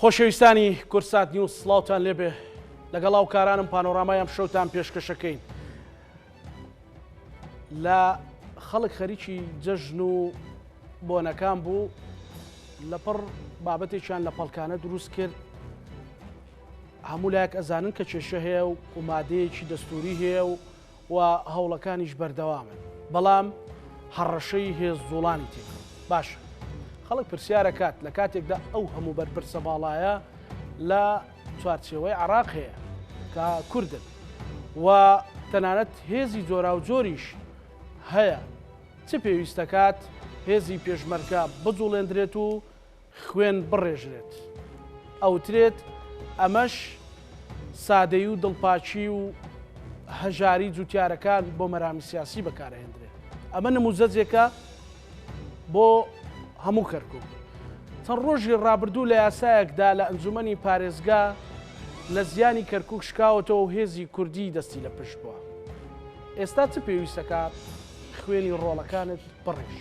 خۆشەویستانی کورسات نیوز سڵاوتان لێبێ لەگەڵ ئەو کارانم پانۆرامای ئەم شەوتان پێشکەشەکەین لە خەڵک خەریکی جەژن و بۆنەکان بوو لەپڕ بابەتێکیان لە پەڵکانە دروست کرد هەموو لایەک ئەزانن کە کێشە هەیە و مادەیەکی دەستوری هەیە و هەوڵەکانیش بەردەوامن بەڵام هەڕەشەی هێز زوڵانی تێکرد باشە خەڵک پرسیارە کات لە کاتێکدا ئەو هەموو بەرپرسە باڵایە لە چوارچێوەی عێراق هەیە کە کوردن و تەنانەت هێزی جۆرا و جۆریش هەیە چ پێویستە کات هێزی پێشمەرگە بجوڵێندرێت و خوێن بڕێژرێت ئەوترێت ئەمەش سادەیی و دڵپاچی و هەژاری جوتیارەکان بۆ مەرامی سیاسی بەکارهێنرێت ئەمە نموزەجێکە بۆ هەموو کەرکووک چەند ڕۆژی ڕابردوو لە یاسایەکدا لە ئەنجومەنی پارێزگا لە زیانی کەرکووک شکاوەتەوە و هێزی کوردی دەستی لە پشت بووە ئێستا چ پێویستەکە خوێنی ڕۆڵەکانت بڕێژ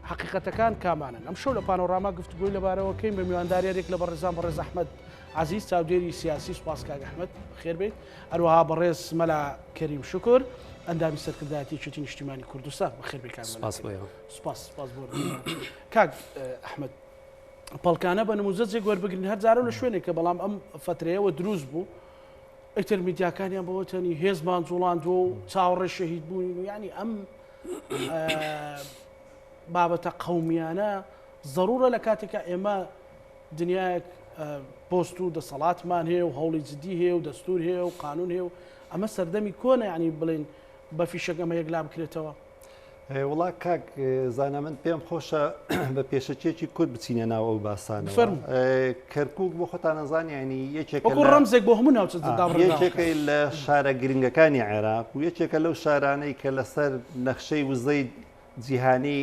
حقیقەتەکان کامانن ئەم شەو لە پانۆراما گفتگوی لەبارەوەکەین بە میوانداریێک لە بەڕێزان بەڕێز ئەحمەد عەزیز چاودێری سیاسی سوپاس کاک ئەحمەد خێر بێت هەروەها بەڕێز مەلا کەریم شکر ئەندامی سەرکردایەتی چێتی نیشتیمانی کوردستان بەخێر بێت سوپاس بۆ کاک ئەحمەد پەڵکانە بە نموزەجێک وەربگرین هەر جارە لە شوێنێکە بەڵام ئەم فترەیەوە دروست بوو ئەیتر میدیاکانیان بەوەتەنی هێزمان جوڵاندووە و چاوەڕێ شەهید بوون یعنی ئەم بابەتە قەومیانە ضرورە لە کاتێکە ئێمە دنیایەک پۆست و دەسەڵاتمان هەیە و هەوڵی جدی هەیە و دەستور هەیە و قانون هەیە و ئەمە سەردەمی کۆنە یعنی بڵێن بە فیشەک ئەمە یەکلا بکرێتەوە وڵا کاک زانە من پێم خۆشە بە پێشەچێکی کورد بچینە ناو ئەو باسانە کەرکووک بۆ خۆتان نەزانانی ینی یەکێکە ڕەمزێک بۆ هەموو ناوچە یەکێکی لە شارە گرنگەکانی عێراق و یەکێکە لەو شارانەی کە لەسەر نەخشەی وزەی جیهانی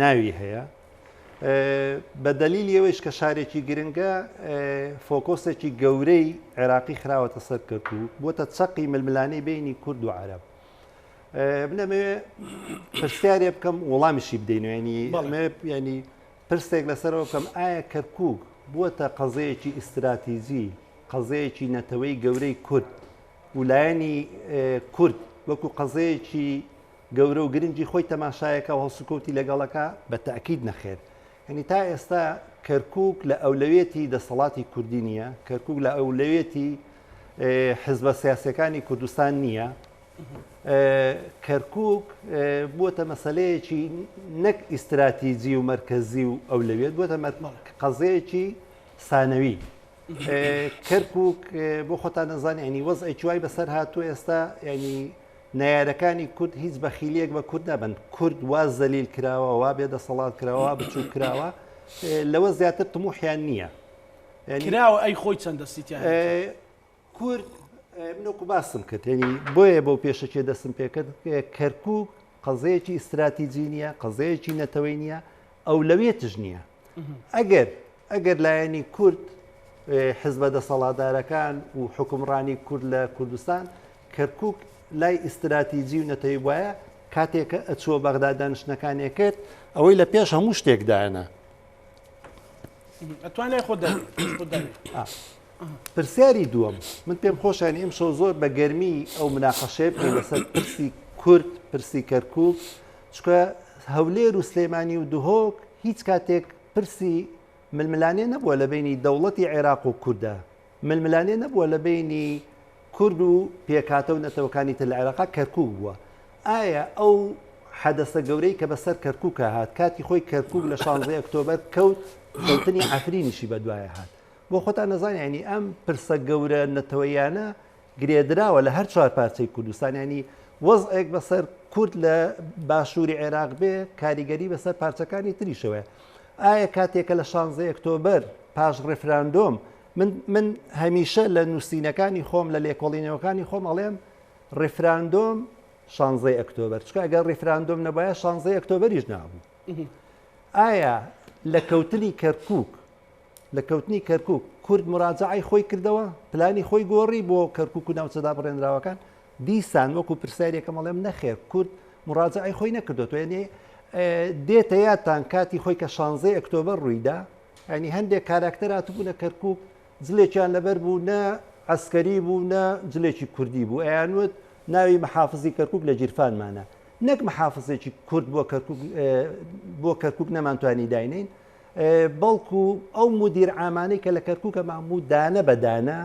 ناوی هەیە بە دەلیلی ئەوەیش کە شارێکی گرنگە فۆکۆسێکی گەورەی عێراقی خراوەتە سەر کەرکووک بۆتە چەقی ململانەی بینی کورد و عەرەب بنەمەوێ پرسیارێ بکەم وەڵامیشی بدەینەوە ینی پرسێک لەسەرەوە بکەم ئایا کەرکووک بووەتە قەزەیەکی ئیستراتیژی قەزەیەکی نەتەوەی گەورەی کورد وولایەنی کورد وەکو قەزەیەکی گەورە و گرنگی خۆی تەماشایەکە و هەڵسوکەوتی لەگەڵەکە بە تەئکید نەخێر ینی تا ئێستا کەرکووک لە ئەولەوێتی دەسەڵاتی کوردی نییە کەرکووک لە ئەولەوێتی حزبە سیاسەکانی کوردستان نییە کەرکووک بووەتە مەسەلەیەکی نەک ئیستراتیجی و مەرکەزی و ئەولەوێت بووەتە قەزەیەکی سانەوی کەرکووک بۆ خۆتان نەزانانی ینی وەزعێکی وای بەسەر هاتووە ئێستا ینی نایارەکانی کورد هیچ بەخیلەیەک بە کورد نەبن کورد وا زەلیل کراوە وا بێدەسەڵات کراوە بچوو کراوە لەوە زیاتر تموحیان نییە کراوە ئەی خۆی چەند دەستیتیان کورد منۆکو باسم کرد ینی بۆیە بەو پێشەکێ دەستم پێکرد کەرکووک قەزەیەکی ئیستراتیجی نییە قەزەیەکی نەتەوەی نییە ئەولەوێتش نییە ئەگەر لایەنی کورد حزبە دەسەڵاتدارەکان و حکومڕانی کورد لە کوردستان کەرکووک لای ئیستراتیجی و نەتەوەی وایە کاتێکە ئەچووە بەغدا دانیشتنەکانێک کرد ئەوەی لە پێش هەموو شتێکدایەنە ئەتوانێت خۆ پرسیاری دووەم من پێم خۆشانی ئەم شەو زۆر بە گەرمی ئەو مناقەشەیە بکەین لەسەر پرسی کورد پرسی کەرکووک چکە هەولێر و سلێمانی و دوهۆک هیچ کاتێک پرسی ململانێ نەبووە لە بینی دەوڵەتی عێراق و کووردە ململانێ نەبووە لە بینی کورد و پێکاتە و نەتەوەکانی تر لە عێراقا کەرکووک بووە ئایا ئەو حەدەسە گەورەی کە بەسەر کەرکووکە هات کاتی خۆی کەرکووک لە 16 ئۆکتۆبەر کەوت کەوتنی ئافرینیشی بەدوایە هات بۆ خۆتان نەزانانی ینی ئەم پرسە گەورە نەتەوەیانە گرێدراوە لە هەر چوار پارچەی کوردستان ینی وەزعێک بەسەر کورد لە باشووری عێراق بێ کاریگەری بەسەر پارچەکانی تریشەوە ئایا کاتێکە لە 16 ئۆکتۆبەر پاش ڕێفراندۆم من هەمیشە لە نووسینەکانی خۆم لە لێکۆڵینەوەکانی خۆم ئەڵێم ڕێفراندۆم 16 ئۆکتۆبەر چکە ئەگەر ڕێفراندۆم نەبایە 16 ئۆکتۆبەریش نابوو ئایا لە کەوتنی کەرکووک کورد مراجعی خۆی کردەوە پلانی خۆی گۆڕی بۆ کەرکووک و ناوچەدا بڕێنراوەکان دیسان وەکو پرسیارێکە مەڵێم نەخێر کورد مراجعی خۆی نەکردوێت ینی دێتە یادتان کاتی خۆی کە 16 ئۆکتۆبەر ڕوویدا ینی هەندێک کاراکتەرات بوونە کەرکووک جلێکیان لەبەر بوو نە عسکەری بوو نە جلێکی کوردی بوو ئەیانوت ناوی مەحافزی کەرکووک لە جیرفانمانە نەک مەحافزێکی کورد بۆ کەرکووک نەمانتوانی داینین بەڵکو ئەو مدیر عامانەی کە لە کەرکووکە ماموو دانە بەدانە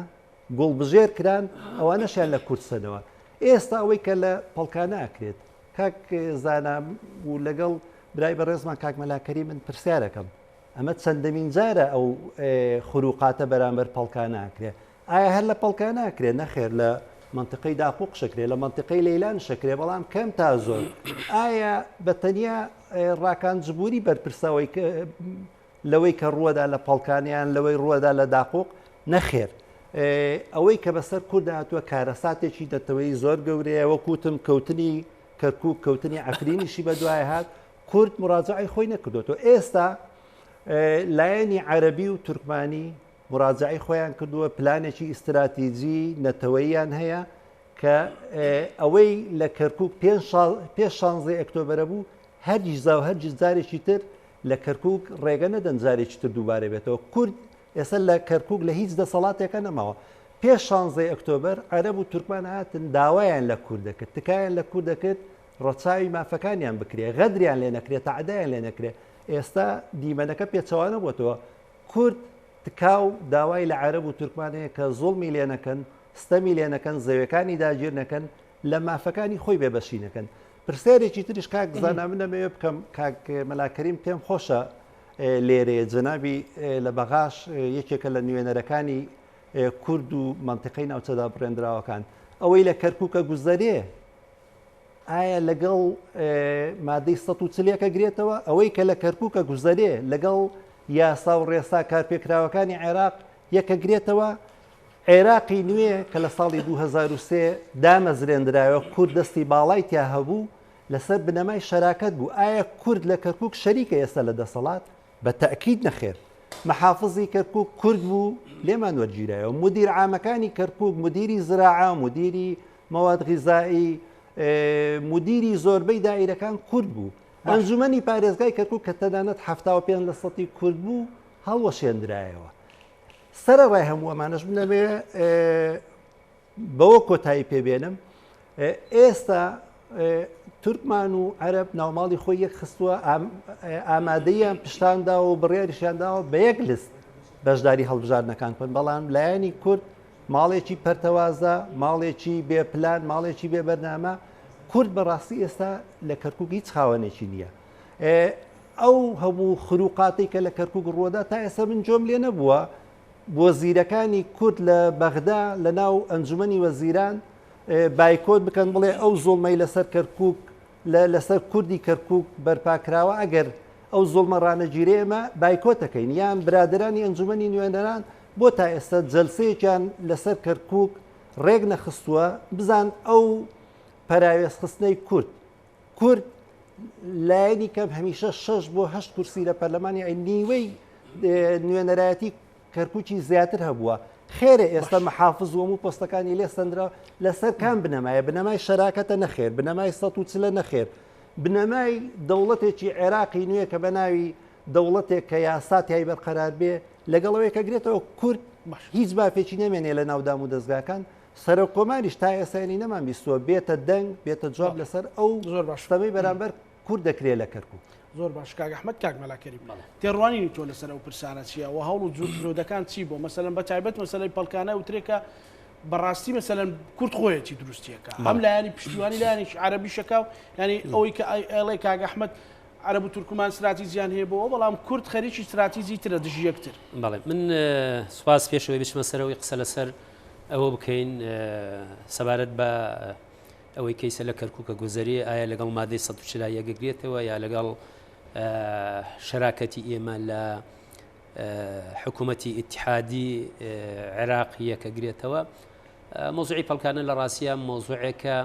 گوڵبژێر کران ئەوانەشیان لە کورسەنەوە ئێستا ئەوەی کە لە پەڵکانە ئەکرێت کاک زانام و لەگەڵ برای بەڕێزمان کاک مەلاکەری من پرسیارەکەم ئەمە چەندەمین جارە ئەو خروقاتە بەرامبەر پەڵکانە ئەکرێ ئایا هەر لە پەڵکانە ئەکرێ نەخێر لە منطقەی داخوق شکرێ لە منطقەی لەیلان شکرێ بەڵام کەم تا زۆر ئایا بەتەنیا ڕاکان جبووری بەرپرسەوەی لەوەی کە ڕووەدا لە پەڵکانیان لەوەی ڕووەدا لە داخوق نەخێر ئەوەی کە بەسەر کووردا هاتووە کارەساتێکی دەتەوەی زۆر گەورەیە وەکوتم کەوتنی کەرکووک کەوتنی ئەفرینیشی بە دوای هات کورد مراجعی خۆی نەکردوێتەوە ئێستا لایەنی عەرەبی و تورکمانی مراجعی خۆیان کردووە پلانێکی ئیستراتیجی نەتەوەییان هەیە کە ئەوەی لە کەرکووک پێش 16 ئۆکتۆبەرە بوو هەرگیز زاو هەرگیز جارێکی تر لە کەرکووک ڕێگە نەدەن جارێکی تر دووبارە بێتەوە کورد ئێستا لە کەرکووک لە هیچ دەسەڵاتێکە نەماوە پێش 16 ئۆکتۆبەر عەرەب و تورکمان هاتن داوایان لە کورد دەکرد تکایان لە کورد دەکرد ڕەچاوی مافەکانیان بکرێ غەدریان لێ نەکرێت تەعەدایان لێ نەکرێ ئێستا دیمەنەکە پێچەوانە بووەتەوە کورد تکاو داوای لە عەرەب و تورکمانەیە کە زوڵمی لێ نەکەن ستەمی لێ نەکەن زەویەکانی داگیر نەکەن لە مافەکانی خۆی بێبەشی نەکەن پرسیارێکی تریش کاک زانا من دەمەوێ بکەم کاک مەلاکەریم پێم خۆشە لێرەیە جەنابی لە بەغاش یەکێکە لە نوێنەرەکانی کورد و منطقەی ناوچەدا بڕێنراوەکان ئەوەی لە کەرکووکە گوزەرێ ئایا لەگەڵ مادەی ١40ەکە گرێتەوە ئەوەی کە لە کەرکووکە گوزەرێ لەگەڵ یاسا و ڕێسا کارپێکراوەکانی عێراق یەکە گرێتەوە عێراقی نوێ کە لە ساڵی 2003 دامەزرێنرایەوە کورد دەستی باڵای تیا هەبوو لەسەر بنەمای شەراکەت بوو ئایا کورد لە کەرکووک شەریکە ئێستا لە دەسەڵات بە تەئکید نەخێر مەحافزی کەرکووک کورد بوو لێمان وەرگیرایەوە مدیر عامەکانی کەرکووک مدیری زراعە مدیری مەواد غیزایی مدیری زۆربەی دائیرەکان کورد بوو ئەنجومەنی پارێزگای کەرکووک کە تەنانەت 75% کورد بوو هەڵوەشێنرایەوە سەرەڕای هەموو ئەمانەش بنەبێ بەوە کۆتایی پێبێنم ئێستا تورکمان و عەرەب ناوماڵی خۆی یەک خستووە ئامادەیان پشتاندا و بڕیاریشیانداوە بە یەک لست بەشداری هەڵبژاردنەکان کن بەڵام لایەنی کورد ماڵێکی پەرتەوازە ماڵێکی بێپلان ماڵێکی بێبەرنامە کورد بەڕاستی ئێستا لە کەرکووک هیچ خاوەنێکی نییە ئەو هەموو خروقاتی کە لە کەرکووک ڕووەدا تا ئێستا من جۆم لێ نەبووە وەزیرەکانی کورد لە بەغدا لە ناو ئەنجومەنی وەزیران بایکۆت بکەن بڵێ ئەو زوڵمەی لەسەر کەرکووک لەسەر کوردی کەرکووک بەرپاکراوە ئەگەر ئەو زوڵمە ڕانەگیرێ ئێمە بایکۆتەکەین یان برادرانی ئەنجومەنی نوێنەران بۆ تا ئێستا جەلسەیەکیان لەسەر کەرکووک ڕێک نەخستووە بزان ئەو پەراوێزخستنەی کورد لایەنی کەم هەمیشە 6 بۆ 8 کورسی لە پەرلەمانی نیوەی نوێنەرایەتی کەرکووکی زیاتر هەبووە خێرە ئێستا مەحافز وەموو پۆستەکانی لێ سندرا لەسەر کام بنەمایە بنەمای شەراکەتە نەخێر بنەمای 140 نەخێر بنەمای دەوڵەتێکی عێراقی نوێ کە بە ناوی دەوڵەتێک کە یاساتیای بەرقەرار بێ لەگەڵەوەی کە گرێتەوە کورد هیچ بافێکی نەمێنێ لە ناودام و دەستگاکان سەرۆک کۆماریش تا ئێسانی نەمان بیستووە بێتە دەنگ بێتە جواب لەسەر ئەو زۆر باش شتەمەی بەرامبەر کورد دەکرێت لە کەرکووک زۆر باش کاک ئەحمەد کاک مەلاکەریم تێڕوانی تۆ لەسەر ئەو پرسانە چییە و هەوڵ و جودەکان چی بۆ مەسەلەن بە تایبەت مەسەلەی پەڵکانە وترێکە بەڕاستی مەسەلەن کورد خۆیەتی دروستیەکە هەم لایانی پشتیوانی لایانیش عەرەبی شەکاو ینی ئەوەی کە ئەڵێ کاک ئەحمەد عەرەب و تورکمان استراتیزیان هەیە بۆەوە بەڵام کورد خەریکی استراتیزی ترە دژی یەکتر بەڵێ من سوپاس پێشەوەی بچمە سەرەوەی قسە لەسەر ئەوە بکەین سەبارەت بە ئەوەی کەیسە لە کەرکووکە گوزەری ئایا لەگەڵ مادەی 140 یەکگرێتەوە یا لەگەڵ شراکەتی ئێمە لە حکوومەتی ئیتحادی عێراقی یەکەگرێتەوە مۆزوعی پەڵکانە لە ڕاستیە مۆزوعێکە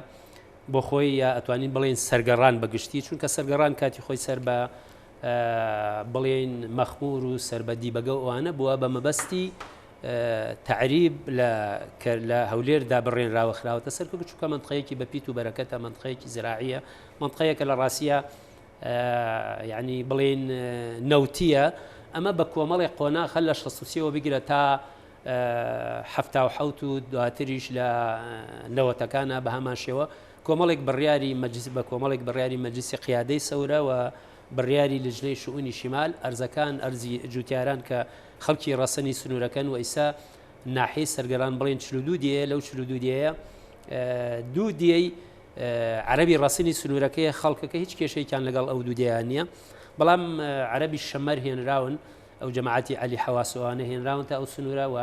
بۆ خۆی یا ئەتوانین بڵێن سەرگەڕان بەگشتی چونکە سەرگەڕان کاتی خۆی سەر بە بڵێن مەخمور و سەربەدی بەگە ئەوانە بووە بە مەبەستی تعریب لە هەولێردا بڕێنراوە خراوەتە سەر چونکە منطقەیەکی بەپیت و بەرەکەتە منطقەیەکی زراعیە منطقەیەکە لە ڕاستیە یعنی بڵێن نەوتیە ئەمە بە کۆمەڵی قۆنا خەل لە 63ەوە بگرە تا 1970 و دواتریش لە نەوەتەکانە بە هەمان شێوە کۆمەڵێک بڕیاری مەجلیس بە کۆمەڵێک بڕیاری مەجلیسی قیادەی سەورە و بڕیاری لجنەی شؤونی شیمال ئەرزەکان ئەرزی جوتیاران کە خەڵکی ڕەسەنی سنوورەکەن و ئیسا ناحی سەرگەران بڵێن 42 دیە لەو 42 دیەیە 2 دیەی عەرەبی ڕەسەنی سنوورەکەی خەڵکەکە هیچ کێشەیەکیان لەگەڵ ئەو 2 دییان نییە بەڵام عەرەبی شەمەر هێنراون ئەو جەماعەتی عەلی حەواسەوانە هێنراون تا ئەو سنوورە و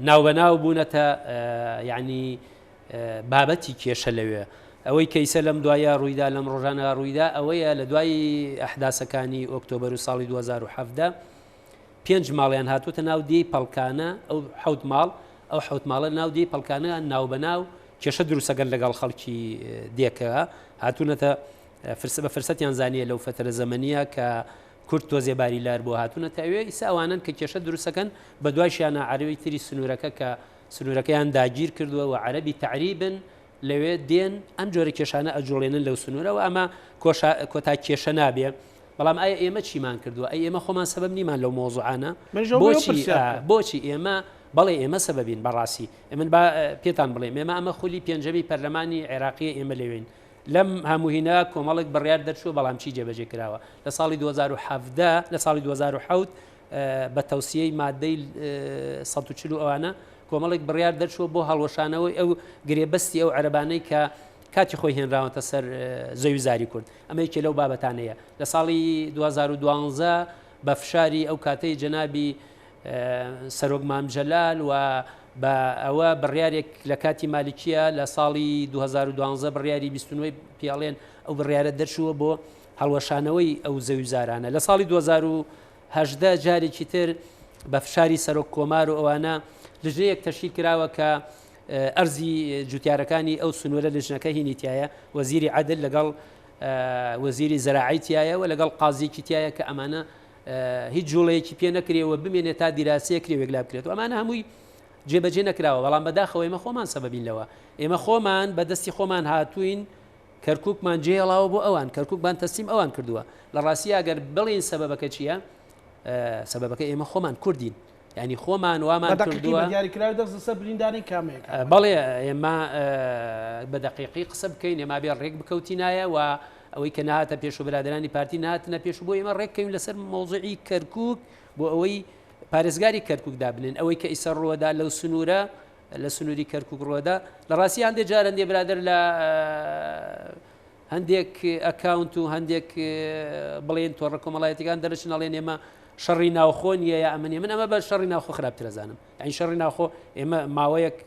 ناوبەناو بوونەتە یعنی بابەتی کێشە لەوێ ئەوەی کەیسە لەم دوایە ڕوویدا لەم ڕۆژانە ڕوویدا ئەوەیە لە دوای ئەحداسەکانی ئۆکتۆبەر و ساڵی 2017 5 ماڵیان هاتووەتە ناو دیی پەڵکانە ئەو 7 ماڵ ئەو 7 ماڵە ناو دیی پەڵکانە ناوبەناو کێشە دروستەگەن لەگەڵ خەڵکی دێکەوە هاتوونەتە بە فرسەتیان زانیە لەو فترە زەمەنیە کە کورد تۆزێ باری لار بۆ هاتوونەتە ئەوێ ئیسا ئەوانن کە کێشە دروستەکەن بە دوایشیانە عەرەبی تری سنوورەکە کە سنوورەکەیان داگیر کردووە و عەرەبی تەعریبن لەوێ دێن ئەم جۆرە کێشانە ئەجۆڵێنن لەو سنوورەوە ئەمە کۆتا کێشە نابێ بەڵام ئایا ئێمە چیمان کردووە ئەی ئێمە خۆمان سەبەب نیمان لەو مۆزوعانە بۆچی ئێمە بەڵێ ئێمە سەبەبین بەڕاستی من پێتان بڵێم ئێمە ئەمە خولی پێنجەمی پەرلەمانی عێراقی ئێمە لەوێن لەم هەمووهینە کۆمەڵێک بڕیار دەرچوو بەڵام چی جێبەجێ کراوە لە ساڵی 2017 لە ساڵی 2007 بە تەوسیەی مادەی 140 ئەوانە کۆمەڵێک بڕیار دەرچووە بۆ هەڵوەشانەوەی ئەو گرێبەستی ئەو عەرەبانەی کە کاتی خۆی هێنراوەتە سەر زەوی زاری کورد ئەمەیەکێ لەو بابەتانەیە لە ساڵی 2012 بە فشاری ئەو کاتەی جەنابی سەرۆک مامجەلال و بە ئەوە بڕیارێک لە کاتی مالیکیە لە ساڵی 2012 بڕیاری 29 پیاڵێن ئەو بڕیارە دەرچووە بۆ هەڵوەشانەوەی ئەو زەوی زارانە لە ساڵی 2018 جارێکی تر بە فشاری سەرۆک کۆمار و ئەوانە لژنەیەک تەشکیل کراوە کە ئەرزی جوتیارەکانی ئەو سنوورە لژنەکە هینیتیایە وەزیری عەدل لەگەڵ وەزیری زەراعیتیایە و لەگەڵ قازیێکی تایە کە ئەمانە هیچ جوڵەیەکی پێ نەکرێەوە بمێنێت تا دیراسەیەکری وێک لا بکرێت و ئەمانە هەمووی جێبەجێ نەکراوە بەڵام بەداخەوە ئێمە خۆمان سەبەبین لەوە ئێمە خۆمان بەدەستی خۆمان هاتوین کەرکووکمان جێهێڵاوە بۆ ئەوان کەرکووکمان تەسلیم ئەوان کردووە لە ڕاستی ئەگەر بڵێن سەبەبەکە چییە سەبەبەکە ئێمە خۆمان کوردین ینی خۆمان وامان کردووە بەڵێ ئێمە بە دەقیقی قسە بکەین ئێمە بێ ڕێک بکەوتینایە و ئەوەی کە نهاتە پێش و برادرانی پارتی نهاتنە پێش بۆ ئێمە ڕێککەین لەسەر مۆزوعی کەرکووک بۆ ئەوەی پارێزگاری کەرکووک دابنن ئەوەی کە ئیسەر ڕۆدا لەو سنوورە لە سنووری کەرکووک ڕۆدا لە ڕاستی هەندێک جار هەندێک برادر لە هەندێک ئەکاونت و هەندێک بڵێن تۆڕە کۆمەڵایەتیەکان دەرەچن ئەڵێن ئێمە شەڕی ناوخۆ نیە یا ئەمنێ من ئەمە بە شەڕی ناوخۆ خراپتر ئەزانم ئەین شەڕی ناوخۆ ئێمە ماوەیەک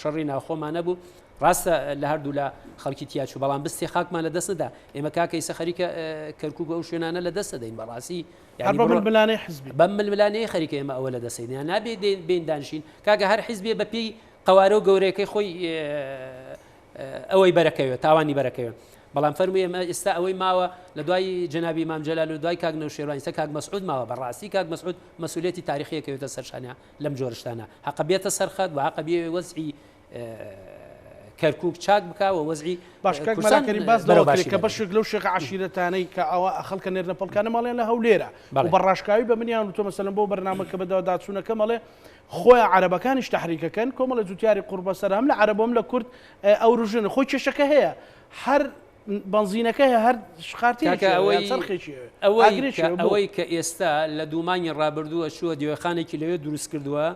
شەڕی ناوخۆمان نەبوو ڕاستە لە هەردوو لە خەڵکی تیاچوو بەڵام بستی خاکمان لە دەستدا ئێمە کاکە ئیسە خەریکە کەرکووک ئەو شوێنانە لە دەستە دەین بەڕاستی بەم ململانەیە خەریکە ئێمە ئەوە لە دەستین نابێ بین دانشین کاکە هەر حیزبێ بەپێی قەوارە و گەورەکەی خۆی ئەوەی بەرەکەوێت تاوانی بەرەکەوێت بەڵام فەرمووی ئێمە ئێستا ئەوەی ماوە لە دوای جەنابی مامجەلال و دوای کاک نەوشێڕان ئێستا کاک مەسعود ماوە بەڕاستی کاک مەسعود مەسئولیەتی تاریخیەکەوێتە سەرشانە لەم جۆرشتانە حەقە بێتە سەرخەت و حەقە بێ وەزعی کەرکووک چاک بکاوە وەزعی باشکەکەری باز کە بەشێک لەو شێخ عشیرەتانەی کە ئەوە خەڵکە نێرنە پەڵکانە ماڵیان لە هەولێرە و بەڕاشکاوی بە منیان و تۆ مەسەلەن بۆ بەرنامە کە بەدەوە داچوونەکە مەڵێ خۆیان عەرەبەکانیش تەحریکەکەن کۆمەڵە جوتیاری قوربەسەر هەم لە عەرەبۆم لە کورد ئەو ڕژنە خۆی کێشەکە هەیە هەر بنزینەکە هەر شخارتێکی ئەوەی کە ئێستا لە دوومانی ڕابردووە چووە دیوەخانێکی لەوێ دروست کردووە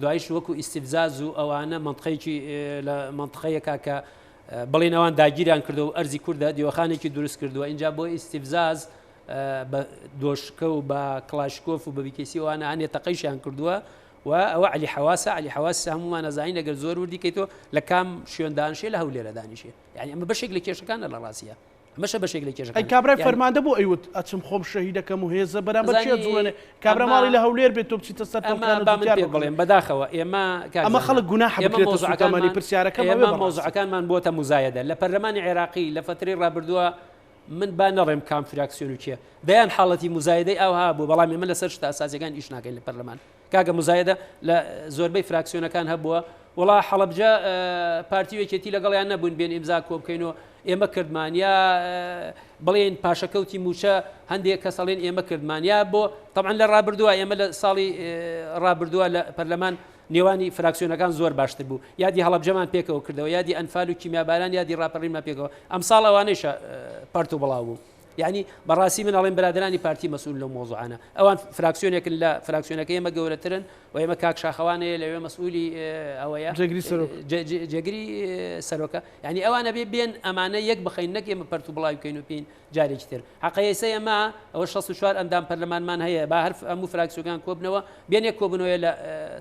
دوایش وەکو ئیستیفزاز و ئەوانە منطقەیەکی لە منطقەیەکە کە بڵێن ئەوان داگیریان کردو و ئەرزی کووردە دیوەخانێکی دروست کردووە اینجا بۆ ئیستیفزاز بە دۆشکە و بە کلاشکۆف و بە بیکەسی ئەوانە هەنێ تەقەیشیان کردووە و ئەوە علی حەواس هەمومان نەزانین ئەگەر زۆر وردیکەیتەوە لە کام شوێن دانشێ لە هەولێرە دانیشێ یعنی ئەمە بەشێک لە کێشەکانە لە ڕاستیە مەشە بەشێک لە کێشەکان کابرای فەرماندە بۆ ئەیوت ئەچم خۆم شەهیدەکەم و هێزە بەرامبەر چێ جوڵێنێ کابرا ماڵی لە هەولێر بێت تۆ بچیتە سەر بڵێن بەداخەوە ئێمە خەڵک گوناح بکرێتەمانی پرسیارەکە ئێمە مۆزوعەکانمان بۆتە مزایەدە لە پەرلەمانی عێراقی لە فترەی ڕابردووە من با نەڕێم کام فراکسیۆن و چیە دەیان حاڵەتی مزایدەی ئەوها بوو بەڵام ئێمە لەسەر شتە ئاساسیەکان ئیش ناکەین لە پەرلەمان کاگە مزایدە لە زۆربەی فراکسیۆنەکان هەبووە وڵا حەڵەبجە پارتی وێکێتی لەگەڵیان نەبوون بێن ئیمزا کۆ بکەین و ئێمە کردمانیا بڵێن پاشەکەوتی موچە هەندێک کەسەڵێن ئێمە کردمانیا بۆ طبعا لە ڕابردووە ئێمە لە ساڵی ڕابردووە لە پەرلەمان نێوانی فراکسیۆنەکان زۆر باشتر بوو یادی هەڵەبجەمان پێکەوە کردەوە یادی ئەنفال و کیمیاباران یادی ڕاپەڕینمان پێکەوە ئەم ساڵ ئەوانەیشە پەرت و بڵاو بوو یعنی بەڕاستی من ئەڵێن برادرانی پارتی مەسئول لەو مۆزوعانە ئەوان فراکسیۆنێکن لە فراکسیۆنەکە ئێمە گەورەترن و ئێمە کاک شاخەوانەیە لەوێ مەسئولی ئەوەیە جێگری سەرۆکە یعنی ئەوانە بێن ئەمانە یەک بخەین نەک ئێمە پەرت و بڵاو بکەین و پێین جارێکی تر حەقەیەسە ئێمە ئەوە 64 ئەندام پەرلەمانمان هەیە با هەر هەموو فراکسیۆکان کۆبنەوە بێنێک کۆبنەوەی لە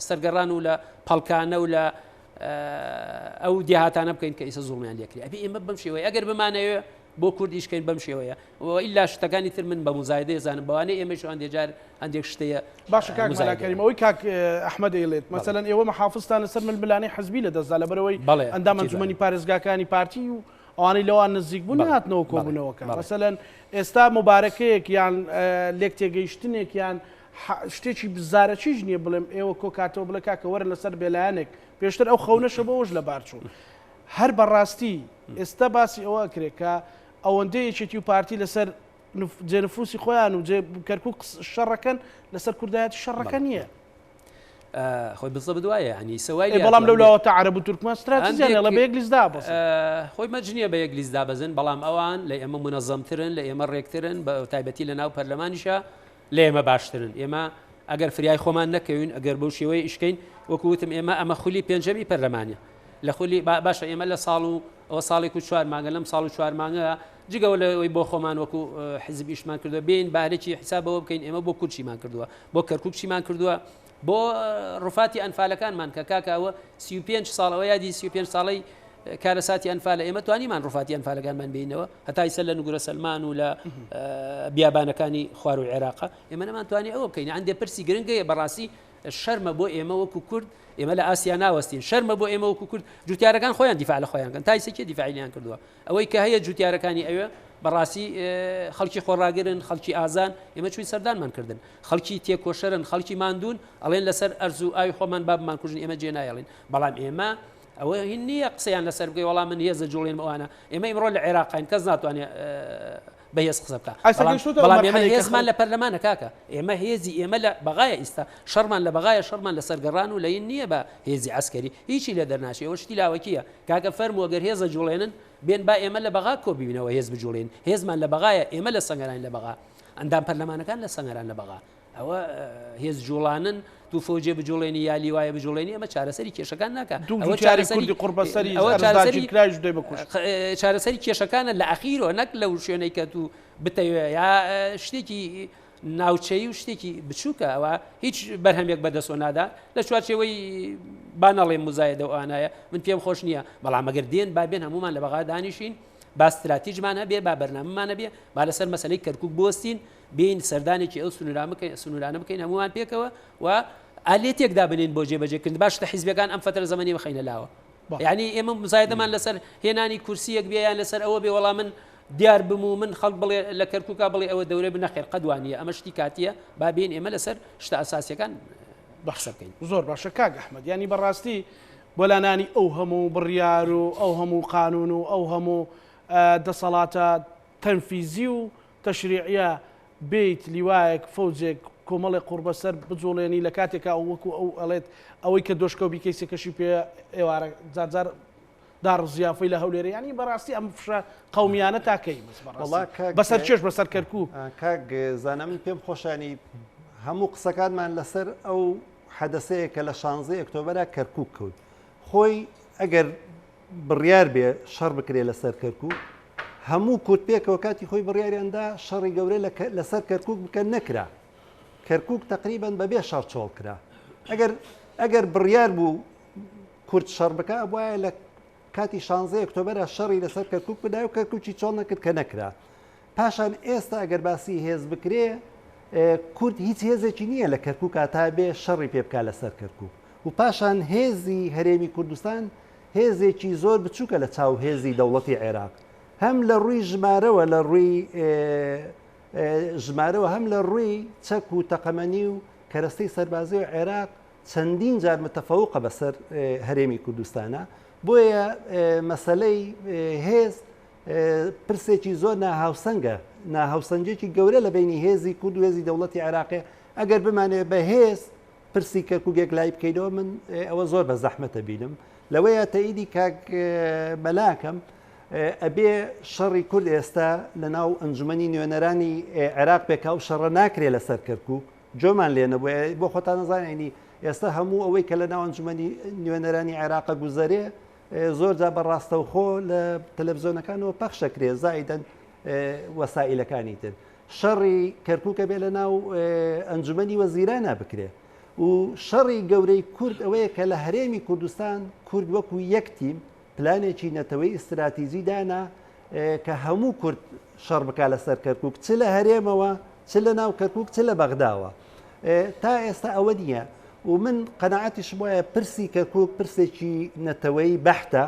سەرگەڕان و لە پەڵکانە و لە ئەو دیهاتانە بکەین کە ئیسە زوڵمیان لێکری ئەبێ ئێمە بەم شێوەیە ئەگەر بمانەوە بۆ کوردیشکەین بەم شێوەیە ئیلا شتەکانی تر من بە مزایدە زانم بەوانەیە ئێمەش هەندێجار هەندێک شتەیە باشە کاک مەلاکەریمەوەی کاک ئەحمەد دەیڵێت مەسەلەن ئێوە مەحافظتان لەسەر ململانەی حەزبی لە دەستدا لەبەرەوەی ئەندام ئەنجومەنی پارێزگاکانی پارتی و ئەوانەی لەوان نزیک بوون هاتنەوە کۆبوونەوەکە مەسەلەن ئێستا مبارەکەیەک یان لێک تێگەیشتنێک یان شتێکی بزارەچیش نییە بڵێم ئێوە کۆکاتەوە بڵێ کاکە وەرە لەسەر بێلایەنێک پێشتر ئەو خەونەشە بەوەش لە بارچوو هەر بەڕاستی ئێستا باسی ئەوە کرێت کە ئەوەندەیەکێتی و پارتی لەسەر جێنفوسی خۆیان و کەرکوو شەڕەکەن لەسەر کوردایەتی شەڕەکە نییە خۆی بزە بدوایە ینی سەوای بەڵام لەولاوە تا عەرەب و تورکمان استراتیژیان لە بە یەک لیزدا بەس خۆی مەجنیە بە یەک لیزدا بەزن بەڵام ئەوان لە ئێمە منەظەمترن لە ئێمە ڕێکترن بە تایبەتی لە ناو پەرلەمانیشە لە ئێمە باشترن ئێمە ئەگەر فریای خۆمان نەکەوین ئەگەر بەو شێوەیە ئیشکەین وەکوتم ئێمە ئەمە خولی پێنجەمی پەرلەمانە لە خولی باشە ئێمە لە ساڵ و ئەوە ساڵێک و 4 مانگە لەم ساڵ و 4 مانگە جگەوە لەوەی بۆ خۆمان وەکو حیزبیشمان کردووە بین بارێکی حسابەوە بکەین ئێمە بۆ کورچیمان کردووە بۆ کەرکووکچیمان کردووە بۆ ڕوفاتی ئەنفالەکانمان کە کاکەوە 35 ساڵەوە یادی 35 ساڵی کارەساتی ئەنفالە ئێمە توانیمان ڕوفاتی ئەنفالەکانمان بینەوە هەتای سەر لە نوگورە سەلمان و لە بیابانەکانی خوار و عێراق ئێمە نەمانتوانی ئەوە بکەین ئەندێ پرسی گرنگەیە بەڕاستی شەرمە بۆ ئێمە وەکو کورد ئێمە لە ئاسیا ناوەستین شەرمە بۆ ئێمە وەکو کورد جوتیارەکان خۆیان دیفاع لە خۆیانکەن تایسێکی دیفاعیان کردووە ئەوەی کە هەیە جوتیارەکانی ئەوێ بەڕاستی خەڵکی خۆڕاگرن خەڵکی ئازان ئێمە چووی سەردانمان کردن خەڵکی تێکۆشەرن خەڵکی ماندوون ئەڵێن لەسەر ئەرز و ئاوی خۆمان بابمان کوژن ئێمە جێ نایەڵین بەڵام ئێمە ئەوە هین نییە قسەیان لەسەر بگەی وەڵام من هێزە جوڵێن ئەوانە ئێمە ئیمڕۆ لە عێراقین کەس ناتوانێت بەهێز قسە بکە بەڵام ئێمە هێزمان لە پەرلەمانە کاکە ئێمە هێزی ئێمە لە بەغایە ئیستا شەڕمان لە بەغایە شەڕمان لە سەرگەڕان و لەین نییە بە هێزی عسکەری هیچی لە دەرناشی ئەوە شتی لاوەکیە کاکە فەرمووە گەر هێزە جوڵێنن بێن با ئێمە لە بەغا کۆبینەوە هێز بجوڵێن هێزمان لە بەغایە ئێمە لە سەنگەران لە بەغا ئەندام پەرلەمانەکان لە سەنگەران لە بەغا ئەوە هێز جوڵانن تو فۆجێ بجوڵێنی یالی وایە بجوڵێنی ئەمە چارەسەری کێشەکان ناکە چارەسەری کێشەکانە لە ئەخیرەوە نەک لەو شوێنەی کە تو بتەوێ یا شتێکی ناوچەی و شتێکی بچووکە ئەوە هیچ بەرهەمێک بەدەستۆ نادا لە چوارچێوەی بانەڵێ مزایدە و ئانایە من پێم خۆش نییە بەڵام ئەگەر دێن بابێن هەمومان لە بەغا دانیشین با استراتیژمان هەبێ با بەرنامەمان هەبێ با لەسەر مەسەلەی کەرکووک بوەستین بین سەردانێکی ئەو سنوورانە بکەین هەمومان پێکەوە و ئالێتێکدا بنین بۆ جێبەجێکردن باشتە حیزبەکان ئەم فترە زەمەنی بخەینە لاوە یعنی ئێمە مزایدەمان لەسەر هێنانی کورسیەک بێیان لەسەر ئەوە بێ وەڵام من دیار بم و من خەڵک بڵێ لە کەرکووکا بڵێ ئەوە دەورێ بنەخێر قەدوانیە ئەمە شتی کاتیە با بین ئێمە لەسەر شتە ئەساسیەکان بەخسە بکەین زۆر باشە کاک ئەحمەد ینی بەڕاستی بۆلانانی ئەو هەموو بڕیار و ئەو هەموو قانون و ئەو هەموو دەسەڵاتە تەنفیزی و تەشریعە بیت لیوایەک فەوجێک کۆمەڵی قوربەسەر بجوڵێنی لە کاتێکا وەکو ئەو ئەڵێت ئەوەی کە دۆشکە و بیکەیسێکەشی پێ ئێوارە جارجار دار زیافەی لە هەولێرە ینی بەڕاستی ئەم فشە قەومیانە تاکەی بەسەر چێش بەسەر کەرکوو کاک زانم پێم خۆشانی هەموو قسەکانمان لەسەر ئەو حەدەسەیە کە لە 16 ئۆکتۆبەرە کەرکووک کەوت خۆی ئەگەر بڕیار بێ شەڕ بکرێ لەسەر کەرکووک هەموو کورد پێکەوە کاتی خۆی بڕیاریاندا شەڕی گەورە لەسەر کەرکووک بکەن نەکرا کەرکووک تقریبان بەبێ شەڕ چۆڵ کرا ئەگەر بڕیار بوو کورد شەڕ بکە وایە لە کاتی 16 ئۆکتۆبەرە شەڕی لەسەر کەرکووک بدای و کەرکووکی چۆڵ نەکرد کە نەکرا پاشان ئێستا ئەگەر باسی هێز بکرێ کورد هیچ هێزێکی نییە لە کەرکووک تا بێ شەڕی پێ بکات لەسەر کەرکووک و پاشان هێزی هەرێمی کوردستان هێزێکی زۆر بچووکە لە چاو هێزی دەوڵەتی عێراق هەم لە ڕووی ژمارەوە لە ڕووی ژمارەوە هەم لە ڕووی چەک و تەقەمەنی و کەرەستەی سەربازی و عێراق چەندین جار متەفەوقە بەسەر هەرێمی کوردستانە بۆیە مەسەلەی هێز پرسێکی زۆر ناهاوسەنگە ناهاوسەنجێکی گەورە لە بینی هێزی کورد و هێزی دەوڵەتی عێراقی ئەگەر بمانێت بە هێز پرسی کەرکووکێک لای بکەیتەوە من ئەوە زۆر بە زەحمەتە بینم لەوەیە تەئیدی کاک مەلاکەم ئەبێ شەڕی کورد ئێستا لە ناو ئەنجومەنی نوێنەرانی عێراق بێکا و شەڕە ناکرێت لەسەر کەرکووک جۆمان لێنە بۆ خۆتان نەزانانی ئێستا هەموو ئەوەی کە لە ناو ئەنجومەنی نوێنەرانی عێراقە گوزەرێ زۆر جا بەڕاستەوخۆ لە تەلەڤیزۆنەکانەوە پەخشەکرێ زائیدەن وەسائلەکانی تر شەڕی کەرکووکە بێ لە ناو ئەنجومەنی وەزیرانە بکرێ و شەڕی گەورەی کورد ئەوەیە کە لە هەرێمی کوردستان کورد وەکو یەک تیم پلانێکی نەتەوەی ئستراتیژی دانا کە هەموو کورد شەڕ بک لەسەر کەرکووک چ لە هەرێمەوە چ لە ناو کەرکووک چ لە بەغداوە تا ئێستا ئەوە نییە و من قەنەعەتیش وایە پرسی کەرکووک پرسێکی نەتەوەی بەحتە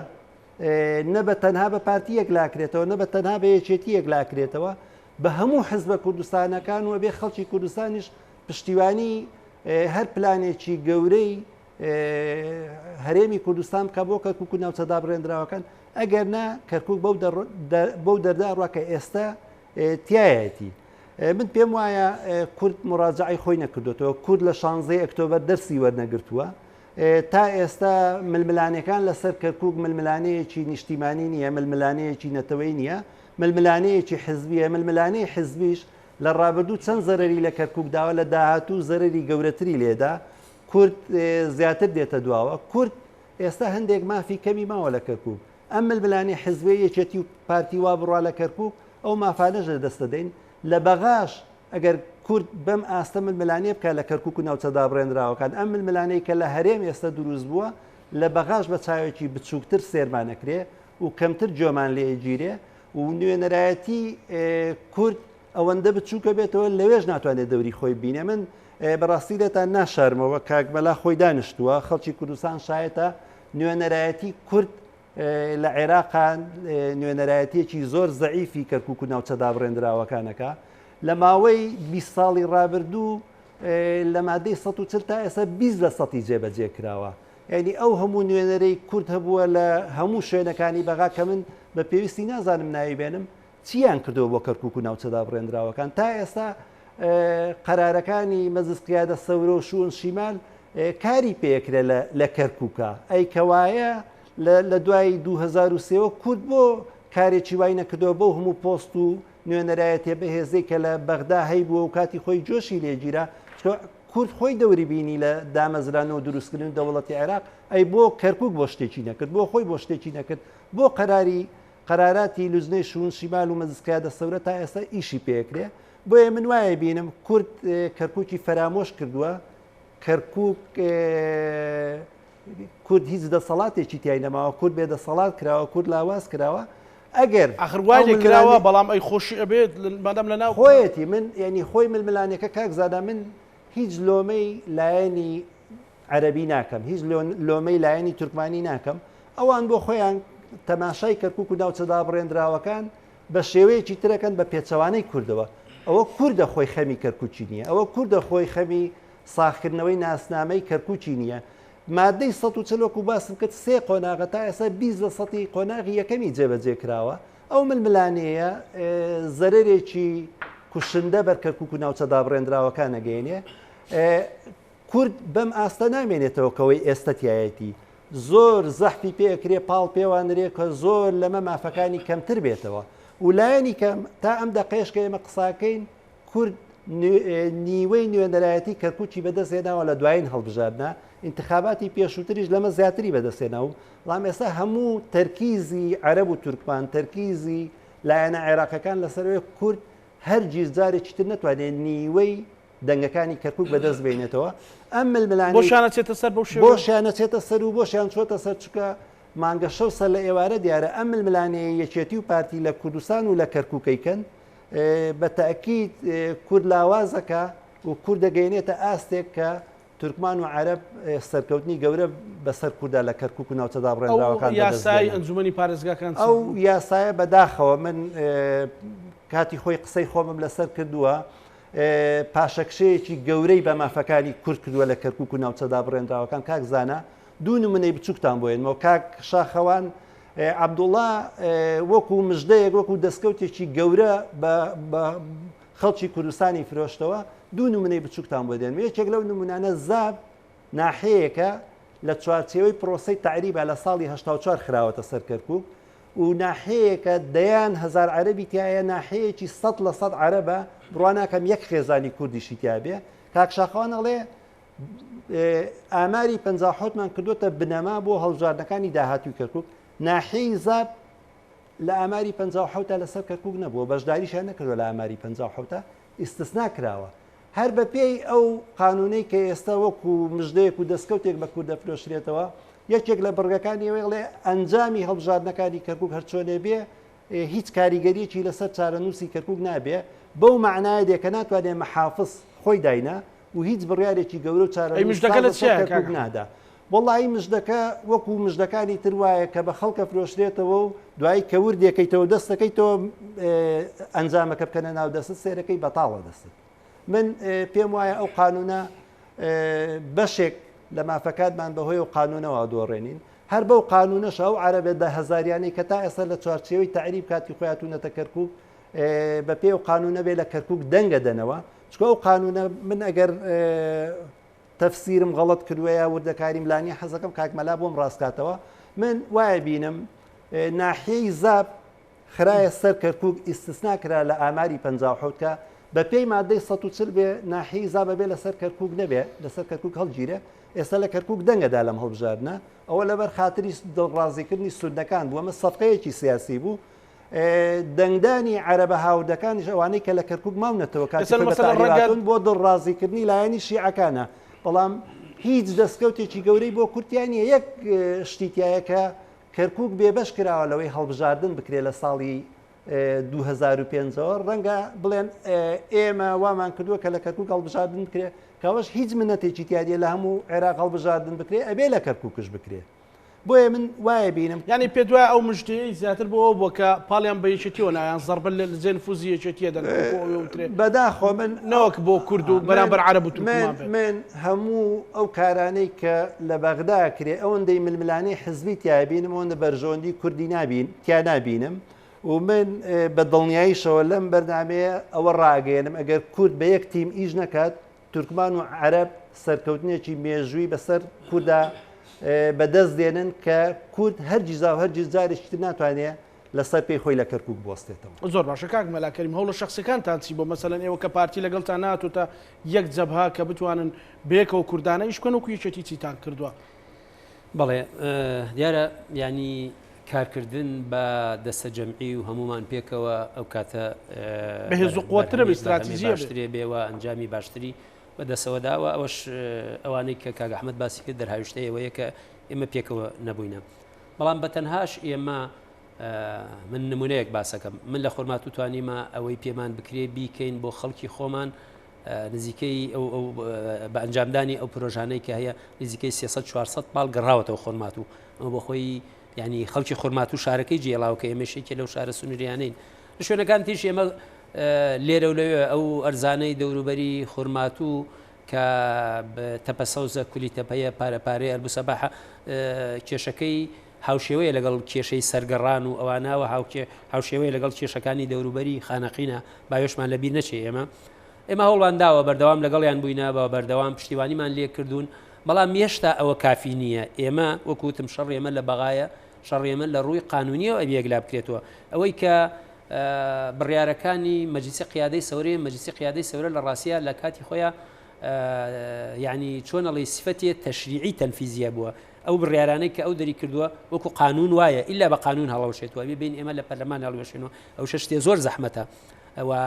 نەبە تەنها بە پارتیەک لاکرێتەوە نەبە تەنها بە یەکێتیەک لاکرێتەوە بە هەموو حزبە کوردستانەکان و بێ خەڵکی کوردستانیش پشتیوانی هەر پلانێکی گەورەی هەرێمی کوردستان بکە بۆ کەرکووک و ناوچەدا بڕێنراوەکان ئەگەر نا کەرکووک بەو دەردا ڕواکە ئێستا تایەتی من پێم وایە کورد مڕاجعی خۆی نەکردوێتەوە کورد لە 16 ئۆکتۆبەر دەرسی وەرنەگرتووە تا ئێستا ململانەکان لەسەر کەرکووک ململانەیەکی نیشتیمانی نییە ململانەیەکی نەتەوەی نییە ململانەیەکی حزبیە ململانەی حزبیش لە ڕابردوو چەند زەرری لە کەرکووک داوە لە داهاتوو زەرری گەورەتری لێدا کورد زیاتر دێتە دواوە کورد ئێستا هەندێک مافی کەمی ماوە لە کەرکووک ئەم ململانی حزبی یەکێتی و پارتی وا بڕوا لە کەرکووک ئەو مافانەش لە دەستەدەین لە بەغاش ئەگەر کورد بەم ئاستە ململانێ بکە لە کەرکووک و ناوچەدا بڕێنراوەکان ئەم ململانەی کە لە هەرێم ئێستا دروست بووە لە بەغاش بە چاوێکی بچووکتر سێرمانەکرێ و کەمتر جۆمان لێگیرێ و نوێنەرایەتی کورد ئەوەندە بچووکە بێتەوە لەوێژ ناتوانێت دەوری خۆی بینێ من بەڕاستی لێتان ناشارمەوە کاکبەلا خۆی دانیشتووە خەڵکی کوردستان شایەتە نوێنەرایەتی کورد لە عێراقان نوێنەرایەتێکی زۆر زەعیفی کەرکووک و ناوچەدا بڕێنراوەکانەکە لە ماوەی 20 ساڵی ڕابردوو لە مادەی 140 تا ئێستا 20 لە سەدی جێبەجێ کراوە یعنی ئەو هەموو نوێنەرەی کورد هەبووە لە هەموو شوێنەکانی بەغا کە من بە پێویستی نازانم ناوی بێنم چیان کردەوە بۆ کەرکووک و ناوچەدا بڕێنراوەکان تا ئێستا قەرارەکانی مەجلس قیادە سەورە و شوون شیمال کاری پێکرێ لە کەرکووکە ئەی کەوایە لە دوای 2003 کورد بۆ کارێکی وای نەکردەوە بۆ هەموو پۆست و نوێنەرایەتێ بەهێزەی کە لە بەغدا هەی بووە و کاتی خۆی جۆشی لێگیرا کورد خۆی دەوری بینی لە دامەزرانەوە دروستکردن دەوڵەتی عێراق ئەی بۆ کەرکووک بۆ شتێکی نەکرد بۆ خۆی بۆ شتێکی نەکرد بۆ قەراراتی لوزنەی شوون شیمال و مەجلس قیادە سەورە تا ئێستا ئیشی پێکرێ بۆیە من وایە بینم کورد کەرکووکی فەرامۆش کردووە کەرکووک کورد هیچ دەسەڵاتێکی تای نەماوە کورد بێ دەسەڵات کراوە کورد لاواز کراوە ئەگەر ئەخروای لێ کراوە بەڵام ئەی خۆشی ئەبێت مادەم لە ناو خۆیەتی من ینی خۆی ململانەکە کاک زادا من هیچ لۆمەی لایەنی عەرەبی ناکەم هیچ لۆمەی لایەنی تورکمانی ناکەم ئەوان بۆ خۆیان تەماشای کەرکووک و ناوچەدا بڕێنراوەکان بە شێوەیەکی ترەکەن بە پێچەوانەی کوردەوە ئەوە کووردە خۆی خەمی کەرکووچی نییە ئەوە کووردە خۆی خەمی ساختکردنەوەی ناسنامەی کەرکووچی نییە مادەی 140 و باسم کرد سێ قۆناغە تا ئێستا 20 لە سەدی قۆناغی یەکەمی جێبەجێ کراوە ئەو ململانەیە زەرێکی کوشندە بەر کەرکووک و ناوچەدا بڕێنراوەکان نەگەێنێ کورد بەم ئاستە نامێنێتەوە کەوەی ئێستەتیایەتی زۆر زەحفی پێکرێ پاڵ پێوانرێ کە زۆر لەمە مافەکانی کەمتر بێتەوە ولایەنی کەم تا ئەم دەقێشکە ئێمە قساکەین کورد نیوەی نوێنەرایەتی کەرکووکی بەدەستێناوە لە دوایین هەڵبژاردنا انتخاباتی پێشووتریش لەمە زیاتری بەدەستێناوە بەڵام ئێستا هەموو تەرکیزی عەرەب و تورکمان تەرکیزی لایەنە عێراقەکان لەسەرەوەی کورد هەرگیز جارێکی تر نەتوانێت نیوەی دەنگەکانی کەرکووک بەدەست بێنێتەوە ئەم ململانی بۆشیانە چێتە سەر بۆشیانە چێتە سەر و بۆشیان چۆتە سەر چکە مانگە شەو سەر لە ئێوارە دیارە ئەم ململانەیە یەکێتی و پارتی لە کوردستان و لە کەرکووکەیکەن بە تەئکید کورد لاوازەکە و کورد دەگەیەنێتە ئاستێک کە تورکمان و عەرەب سەرکەوتنی گەورە بەسەر کووردا لە کەرکووک و ناوچەدا بڕێنراوەکان یاسای ئەنجومەنی پارێزگاکان ئەو یاسایە بەداخەوە من کاتی خۆی قسەی خۆمم لەسەر کردووە پاشەکشەیەکی گەورەی بە مافەکانی کورد کردووە لە کەرکووک و ناوچەدا بڕێنراوەکان کاک زانە دوو نمونەی بچووکتان بۆێنەوە کاک شاخەوان عەبدوڵڵا وەکو مژدەیەک وەکو دەستکەوتێکی گەورە بە خەڵکی کوردستانی فرۆشتەوە دوو نمونەی بچووکتان بۆ دێنم. یەکێک لەو نمونانە زاب ناحەیەکە لە چوارچێوەی پرۆسەی تعریبە لە ساڵی 1970 خراوەتە سەر کەرکووک و ناحەیەکە دەیان هزار عەرەبی تایە ناحەیەکی 100% عەرەبە بڕواناکەم یەک خێزانی کوردیشی تیا بێ. کاک شاخەوان ئەڵێ ئاماری 57مان کردوتە بنەما بۆ هەڵبژاردنەکانی داهاتوی کەرکووک. ناحەی زاب لە ئاماری 57 لەسەر کەرکووک نەبووە، بەشداریشیان نەکردووە لە ئاماری 57 ئیستثنا کراوە. هەر بە پێی ئەو قانونەی کە ئێستا وەکو مژدەیەک و دەستکەوتێک بە کوور دەفرۆشرێتەوە، یەکێک لە بڕگەکانی ئەوەیڵێ ئەنجامی هەڵبژاردنەکانی کەرکووک هەرچۆنێ بێ هیچ کاریگەریەکی لەسەر چارەنووسی کەرکووک نابێ، بەو معنایە دێکە ناتوانێت مەحافظ خۆی داینا و هیچ بڕیارێکی گەورە و چارەنووسەکەرکووک نادا. وەڵی مژدەکە وەکو مژدەکانی تر وایە کە بە خەڵکە فرۆشرێتەوە و دوایی کەور دێکەیتەوە دەستەکەیتەوە ئەنجامەکە بکەنە ناو دەست سێرەکەی بەتاڵە دەست. من پێم وایە ئەو قانونە بەشێک لە مافەکاتمان بەهۆی و قانونەوە دۆڕێنین. هەر بەو قانونەش ئەو عەرەبێت 10,000 کە تا ئێستا لە چوارچێوەی تعریب کاتی خۆیاتونەتە کەرکووک بە پێ و قانونە بێ لە کەرکووک دەنگە دەنەوە. چکە ئەو قانونە من ئەگەر تەفسیرم غەڵەت کردووەیە وردەکاریم لانی حەزەکەم کاکمەلا بۆم ڕاستکاتەوە. من وایە بینم ناحیەی زاب خرایە سەر کەرکووک ئیستثنا کرا لە ئاماری 57 کە بە پێی مادەی 140 بێ ناحیەی زابە بێ لەسەر کەرکووک نەبێ لەسەر کەرکووک هەڵگیرێ. ئێستا لە کەرکووک دەنگەدا لەم هەڵبژاردنە ئەوە لەبەر خاتری دڵڕازیکردنی سوودەکان بووە. ئەمە سەفقەیەکی سیاسی بوو. دەنگدانی عەرەبە هاوردەکانیش ئەوانەی کە لە کەرکووک ماونەتەوە کاتون بۆ دڵڕازیکردنی لایەنی شیعەکانە، بەڵام هیچ دەستکەوتێکی گەورەی بۆ کورتیانە. یەک شتیتایە کە کەرکووک بێبەش کراوە لەوەی هەڵبژاردن بکرێ لە ساڵی 2005 ڕەنگە بڵێن ئێمە وامان کردووە کە لە کەرکووک هەڵبژاردن بکرێ، کاوەش هیچ منەتێکی تیادیە لە هەموو عێراق هەڵبژاردن بکرێ ئەبێ لە کەرکووکش بکرێ. بۆیە من وایە بینم ینی پێ دوای ئەو مشتەیە زیاتر بۆەوە بۆ کە پاڵیان بەیەکێتیەوە نایان زەربە لە زێن فوزیەکێتیە دەنێ بەداخۆ من نەوەک بۆ کورد و بەرامبەر عەرەب و تورکمان من هەموو ئەو کارانەی کە لە بەغدا کرێ ئەوەندەی ململانەی حزبی تیا بینم ئەوەندە بەرژۆندی کوردی تیا نابینم و من بە دڵنیاییشەوە لەم بەرنامەیە ئەوە ڕاگەێنم ئەگەر کورد بە یەک تیم ئیش نەکات تورکمان و عەرەب سەرکەوتنێکی مێژووی بەسەر کووردا بەدەست دێنن کە کورد هەرگیزا و هەرگیز جارێکی تر ناتوانێت لەسەر پێی خۆی لە کەرکووک بوەستێتەوە. زۆر باشە کاک مەلاکەریم هەوڵە شخصەکانتان چی بۆ مەسەلەن ئێوە کە پارتی لەگەڵتان ناتوتە یەک جەبها کە بتوانن بێکەوە کوردانە ئیشکەن و کویەکێتی چیتان کردووە؟ بەڵێ دیارە ینی کارکردن بە دەستە جەمعی و هەمومان پێکەوە ئەو کاتە بەهێز و قووەترە بە ئیستراتیژیە باشترێ بێەوە ئەنجامی باشتری بەدەسەوەداوە. ئەوەش ئەوانەی کە کاک ئەحمەد باسی کرد دەرهاویشتەیەوەیە کە ئێمە پێکەوە نەبووینە. بەڵام بەتەنهاش ئێمە من نمونەیەک باسەکەم من لە خۆرمات توانیمە ئەوەی پێمان بکرێ بیکەین بۆ خەڵکی خۆمان نزیکەی بە ئەنجامدانی ئەو پرۆژانەی کە هەیە نزیکەی 300-400 پاڵ گەڕاوەتەوە خۆرمات و ئەمە بۆ خۆی ینی خەڵکی خۆرمات و شارەکەی جێڵاوکە ئێمەشێکی لەو شارە سونوریانەین. لە شوێنەکان تیش ئێمە لێرە و لەوێ ئەو ئەرزانەی دەوروبەری خۆرمات و کە تەپەسەوزە کولی تەپەیە پارەپارەی ئەربوسەباحە کێشەکەی هاوشێوەیە لەگەڵ کێشەی سەرگەڕان و ئەوانەوە هاوشێوەیە لەگەڵ کێشەکانی دەوروبەری خانەقینە باوێشمان لەبیر نەچێ. ئێمە هەوڵمان داوە بەردەوام لەگەڵیان بووینە بە بەردەوام پشتیوانیمان لێ کردوون، بەڵام هێشتا ئەوە کافی نییە. ئێمە وەکوتم شەڕ ئێمە لە بەغایە شەڕ ئێمە لە ڕووی قانونیەوە ئەبیەکلا بکرێتەوە. ئەوەی کە بڕیارەکانی مەجلیسی قیادەی سەورەی مەجلیسی قیادەی سەورە لە ڕاستیە لە کاتی خۆیان یعنی چۆنەڵی سفەتێ تەشریعی تەنفیزیە بووە. ئەو بڕیارانەی کە ئەو دەری کردووە وەکو قانون وایە ئیلا بە قانون هەڵەوشێتەوە ببین ئێمە لە پەرلەمان هەڵوێشێنەوە. ئەو شتێ زۆر زەحمەتە. ئەوە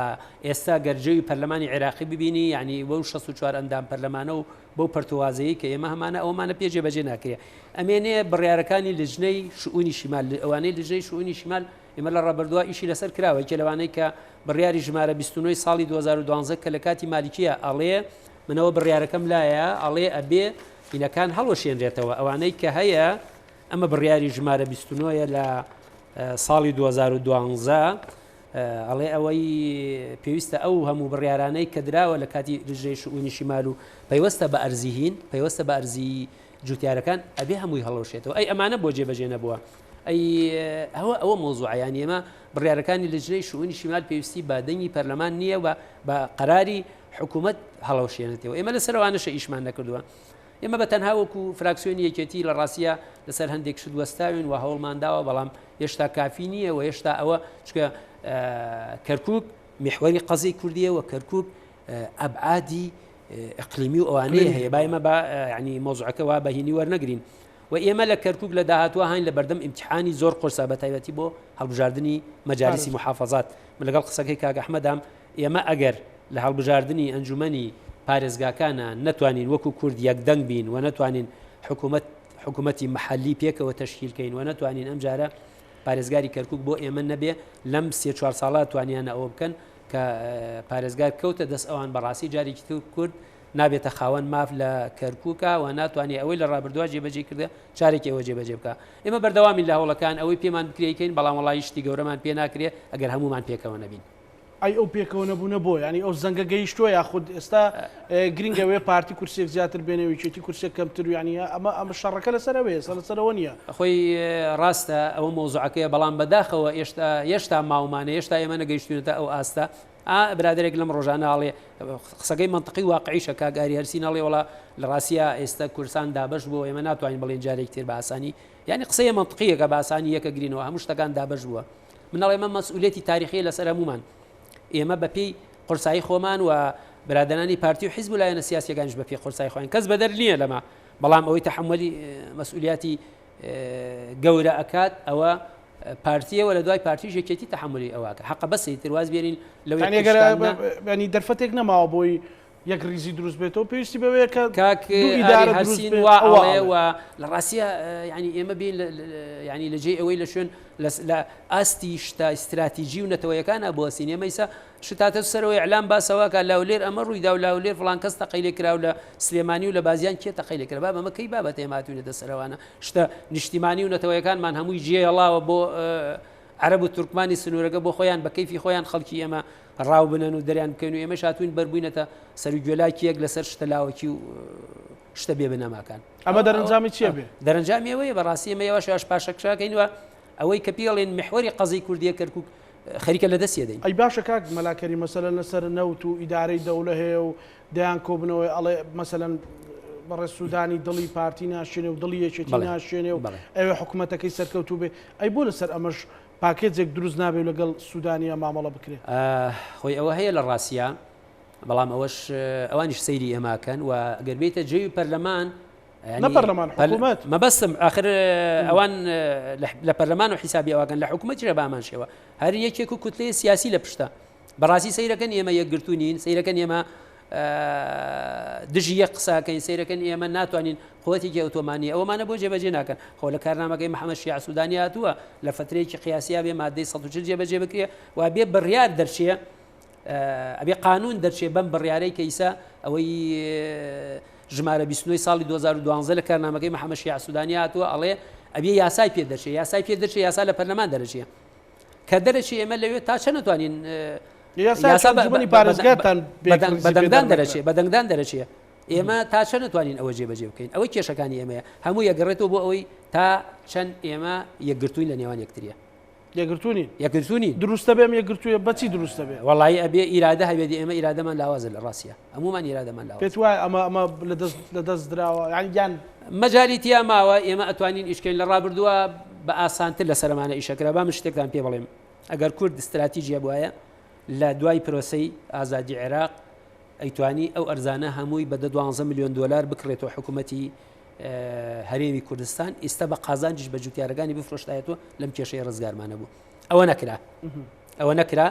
ئێستا گەرجەوی پەرلەمانی عێراقی ببینی ینی بەو 64 ئەندام پەرلەمانە و بەو پەرتوازەیە کە ئێمە هەمانە ئەومانە پێجێ بەجێ ناکرێ. ئەمێنێ بڕیارەکانی لژنەی شؤونی شیمال ئەوانەی لژنەی شؤونی شیمال ئێمە لە ڕابردووە ئیشی لەسەر کراوە کە لەوانەی کە بڕیاری ژمارە 29 ساڵی 2012 کە لە کاتی مالیکیە ئەڵێ منەوە بڕیارەکەم لایە ئەڵێ ئەبێ ئینەکان هەڵوەشێنرێتەوە. ئەوانەی کە هەیە ئەمە بڕیاری ژمارە 29 لە ساڵی 2012 ئەڵێ ئەوەی پێویستە ئەو هەموو بڕیارانەی کە دراوە لە کاتی لژنەی شؤونی شیمال و پەیوەستە بە ئەرزیهین پەیوەستە بە ئەرزی جوتیارەکان ئەبێ هەمووی هەڵەوشێتەوە. ئەی ئەمانە بۆ جێبەجێ نەبووە. ئەوە مۆزوع یان ئێمە بڕیارەکانی لەژنەی شوونی شیمال پێویستی بە دەنگی پەرلەمان نییە و بە قەراری حکوومەت هەڵەوشێنێتەوە ئێمە لەسەر ئەوانەشە ئیشمان نەکردووە ئێمە بە تەنها وەکو فراکسیۆنی یەکێتی لە ڕاستیە لەسەر هەندێک شت وەستاوین و هەوڵمانداوە بەڵام هێشتا کافی نییە و هێشتا ئەوە چکە کەرکووک میحوەری قەزەی کوردیە و کەرکووک ئەبعادی ئەقلیمی و ئەوانەیە هەیە با ئێمە ینی مۆزوعەکە وا بەهینی وەرنەگرین و ئێمە لە کەرکووک لە داهاتوە هاین لە بەردەم ئیمتیحانی زۆر قورسا بە تایبەتی بۆ هەڵبژاردننی مەجالیسی محافەزات من لەگەڵ قسەکەی کاک ئەحمەدام ئێمە ئەگەر لە هەڵبژاردننی ئەنجومەنی پارێزگاکانە نەتوانین وەکو کورد یەکدەنگ بین و نەتوانین حکوومەتی محلی پێکەوە تەشکیلکەین و نەتوانین ئەم جارە پارێزگاری کەرکووک بۆ ئێمە نەبێ لەم 3-4 ساڵە توانیانە ئەوە بکەن کە پارێزگار کەوتە دەست ئەوان بەڕاستی جارێکی تر کورد نابێتە خاوەن ماف لە کەرکووکە و ناتوانێت ئەوەی لە ڕابردووە جێبەجێ کردە چارێکی ئەوە جێبەجێ بکە ئێمە بەردەوامی لە هەوڵەکان ئەوەی پێمان بکرێکەین بەڵام وڵی شتی گەورەمان پێ ناکرێت ئەگەر هەمومان پێکەوە نەبین ئەو پێکەوە نەبوونە بۆ ینی ئەو زەنگە گەیشتووە یاخود ئێستا گرنگەوەی پارتی کورسێک زیاتر بێنەوەیچێتی کورسێک کەمتر یانە ئەمە شەڕەکە لەسەرەوەی لەسەرەوە نییە خۆی ڕاستە ئەوە مۆزوعەکەیە بەڵام بەداخەوە هێشتا ماومانە هێشتا ئێمە نەگەیشتونێتە ئەو ئاستا برادێک لەم ڕۆژانەڵێ قسەکەی منطقی واقعیشە کاگاری هەرسینەڵێ وڵا لە ڕاستە ئێستا کورسان دابش بووە ئێمە ناتوانین بڵێن جارێک تر بە ئاسانی یعنی قسەیە منطقیەکە بە ئاسانی یەکە گرینەوە هەموو شتەکان دابش بووە منەڵێ ئێمە مەسئولێتی تاریخی لەسەر هەمومان ئێمە بەپێی قورسایی خۆمان و برادرانی پارتی و حیزب و لایەنە سیاسیەکانش بەپێی قورسایی خۆیان کەس بەدەر نییە لەمە بەڵام ئەوەی تەحملی مەسئولیاتی گەورە ئەکات ئەوە پارتیەوە لە دوای پارتی ژێکێتی تەحملی ئەوواکە حەقە بەسی ترواز بێرین لەوەی دەرفەتێک نەماوە بۆی یەک ریزی دروست بێتەوە پێویستی بەوەیە کە هەرسین وڵێ و لە ڕاستە ینی ئێمە بین ینی لەجێ ئەوەی لە شوێن لە ئاستی شتا استراتیژی و نەتەوەیەکانە بۆ سینێمەیسا شتاتە سەرەوەی ئەعلام باسەوەکە لاولێر ئەمە ڕوویدا و لاولێر فڵان کەس تەقیلێ کراو لە سلێمانی و لە بازیان کێ تەقیلێ کرا بەمە کەی بابەت ئێماتوێتە سەرەوانە شتە نیشتیمانی و نەتەوەیەکانمان هەمووی جێڵاوە بۆ عرب و تورکمانی سنوورەکە بۆ خۆیان بە کەیفی خۆیان خەڵکی ئێمە ڕاو بنن و دەریان بکەین و ئێمە شاتوین بەربووینەتە سەرگوێلاکیەک لەسەر شتە لاوەکی و شتە بێ بنەماکان ئەمە دەرەنجامی چیە بێ دەرەنجامی ئەوەیە بەڕاستی ئێمە یەوەش پاشەکشاکەینوە ئەوەی کە پێڵێن محوەری قەزەی کوردیە کەرکووک خەریکە لە دەستێ دەین ئەی باشە کاک مەلاکەری مەسەلەن لەسەر نەوت و ئیدارەی دەوڵە هەیە و دەیان کۆبنەوەی ئەڵێ مەسەلەن بەڕێ سوودانی دڵی پارتی ناشێنێ و دڵی یەکێتی ناشێنێ و ئەوێ حکوومەتەکەی سەرکەوتوو بێ ئەی بۆ لەسەر ئەمەش پاکێجێک دروست نابێت لەگەڵ سوودانیە مامەڵە بکرێت خۆی ئەوە هەیە لە ڕاستە بەڵام ئەوەش ئەوانیش سەیری ئێماکەن و گەربێتە جێوی پەرلەمان پەرلەمان حکوومەت مەبەستم آخر ئەوان لە پەرلەمان و حیسابی ئەوەکەن لە حکوومەتیرە بامانشەوە هەر یەکێک و کوتلەیە سیاسی لە پشتە بەڕاستی سەیرەکەن ئێمە یەکگرتوونین سەیرەکەن ئێمە دژی یەک قساکەین سەیرەکەن ئێمە ناتوانین قوتێکی ئۆتۆمانی ئەوەمانە بۆ جێبەجێ ناکەن خۆ لە کارنامەکەی محەممەد شیع سوودانی هاتووە لە فترەیەکی قیاسیا بێ مادەی 140 جێبەجێ بکرێ و بێ بڕیار دەرچێ ئەبێ قانون دەرچێ بەم بڕیارەی کەیسا ئەوەی ژمارە 29 ساڵی 2012 لە کارنامەکەی محەممەد شیع سوودانی هاتووە ئەڵێ ئەبێ یاسای پێ دەرچێ یاسای پێ دەرچێ یاسا لە پەرلەمان دەرەچێ کە دەرەچێ ئێمە لەوێ تا چە نتوانین بەدەنگدان دەرەچێ بەدەنگدان دەرەچێ ئێمە تا چەند نتوانین ئەوە جێبەجێ بکەین ئەوەی کێشەکانی ئێمەیە هەموو یەگەڕێتەوە بۆ ئەوەی تا چەند ئێمە یەکگرتووی لە نێوان یەکتریە یەکگرتوونی دروستە بێم یەکگرتوویە بەچی دروستە بێ وەڵی ئەبێ ئیرادە هەبێتی ئێمە ئیرادەمان لاوازە لە ڕاستە هەمومان ئیرادەمان لاوە پێت وایە ئەمە لە دەست درراوە یان مەجاریتیا ماوە ئێمە ئەتوانین ئیشکەین لە ڕابردووە بە ئاسانتر لە سەرمانە ئیشەکرا با من شتێکتان پێ بڵێم ئەگەر کورد استراتیژیە بواە لە دوای پرۆسەی ئازادی عێراق ئەیتوانی ئەو ئەرزانە هەمووی بە 12 میلیۆن دلار بکڕێتەوە حکوومەتی هەرێمی کوردستان ئێستا بە قازانجیش بە جوتیارەکانی بفرۆشتایەتەوە لەم کێشەی ڕزگارمانە بوو ئەوە نەکرا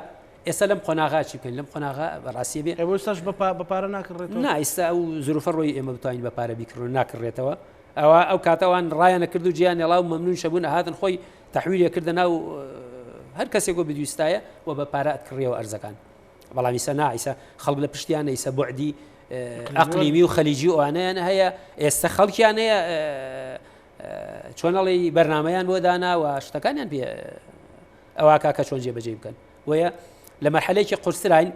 ئێستا لەم قۆناغاچی بکەین لەم قۆناغا بەڕاستی بێ ئێستاش بەپارە ناکڕێتەوە نا ئێستا ئەو زروفە ڕۆی ئێمە بتوانین بەپارە بیکڕون ناکڕێتەوە ئەو کاتەوان ڕایەنە کرد و گیان نێڵاو مەمنون شەبوون هاتن خۆی تەحویلە کردە ناو هەر کەسێک بۆ بدویستایە و بە پارات کڕیەوە ئەرزەکان بەڵام ئیسا نائیسا خەڵک لە پشتیان ئیسا بۆعدی ئەقلیمی و خەلیجی ئەوانەیان هەیە ئێستا خەڵکیان هەیە چۆنەڵی بەرنمەیان بۆ دانا و شتەکانیان پێ ئەوە کاکە چۆن جێبەجێ بکەن وەیە لە مەرحەلەیەکی قورسراین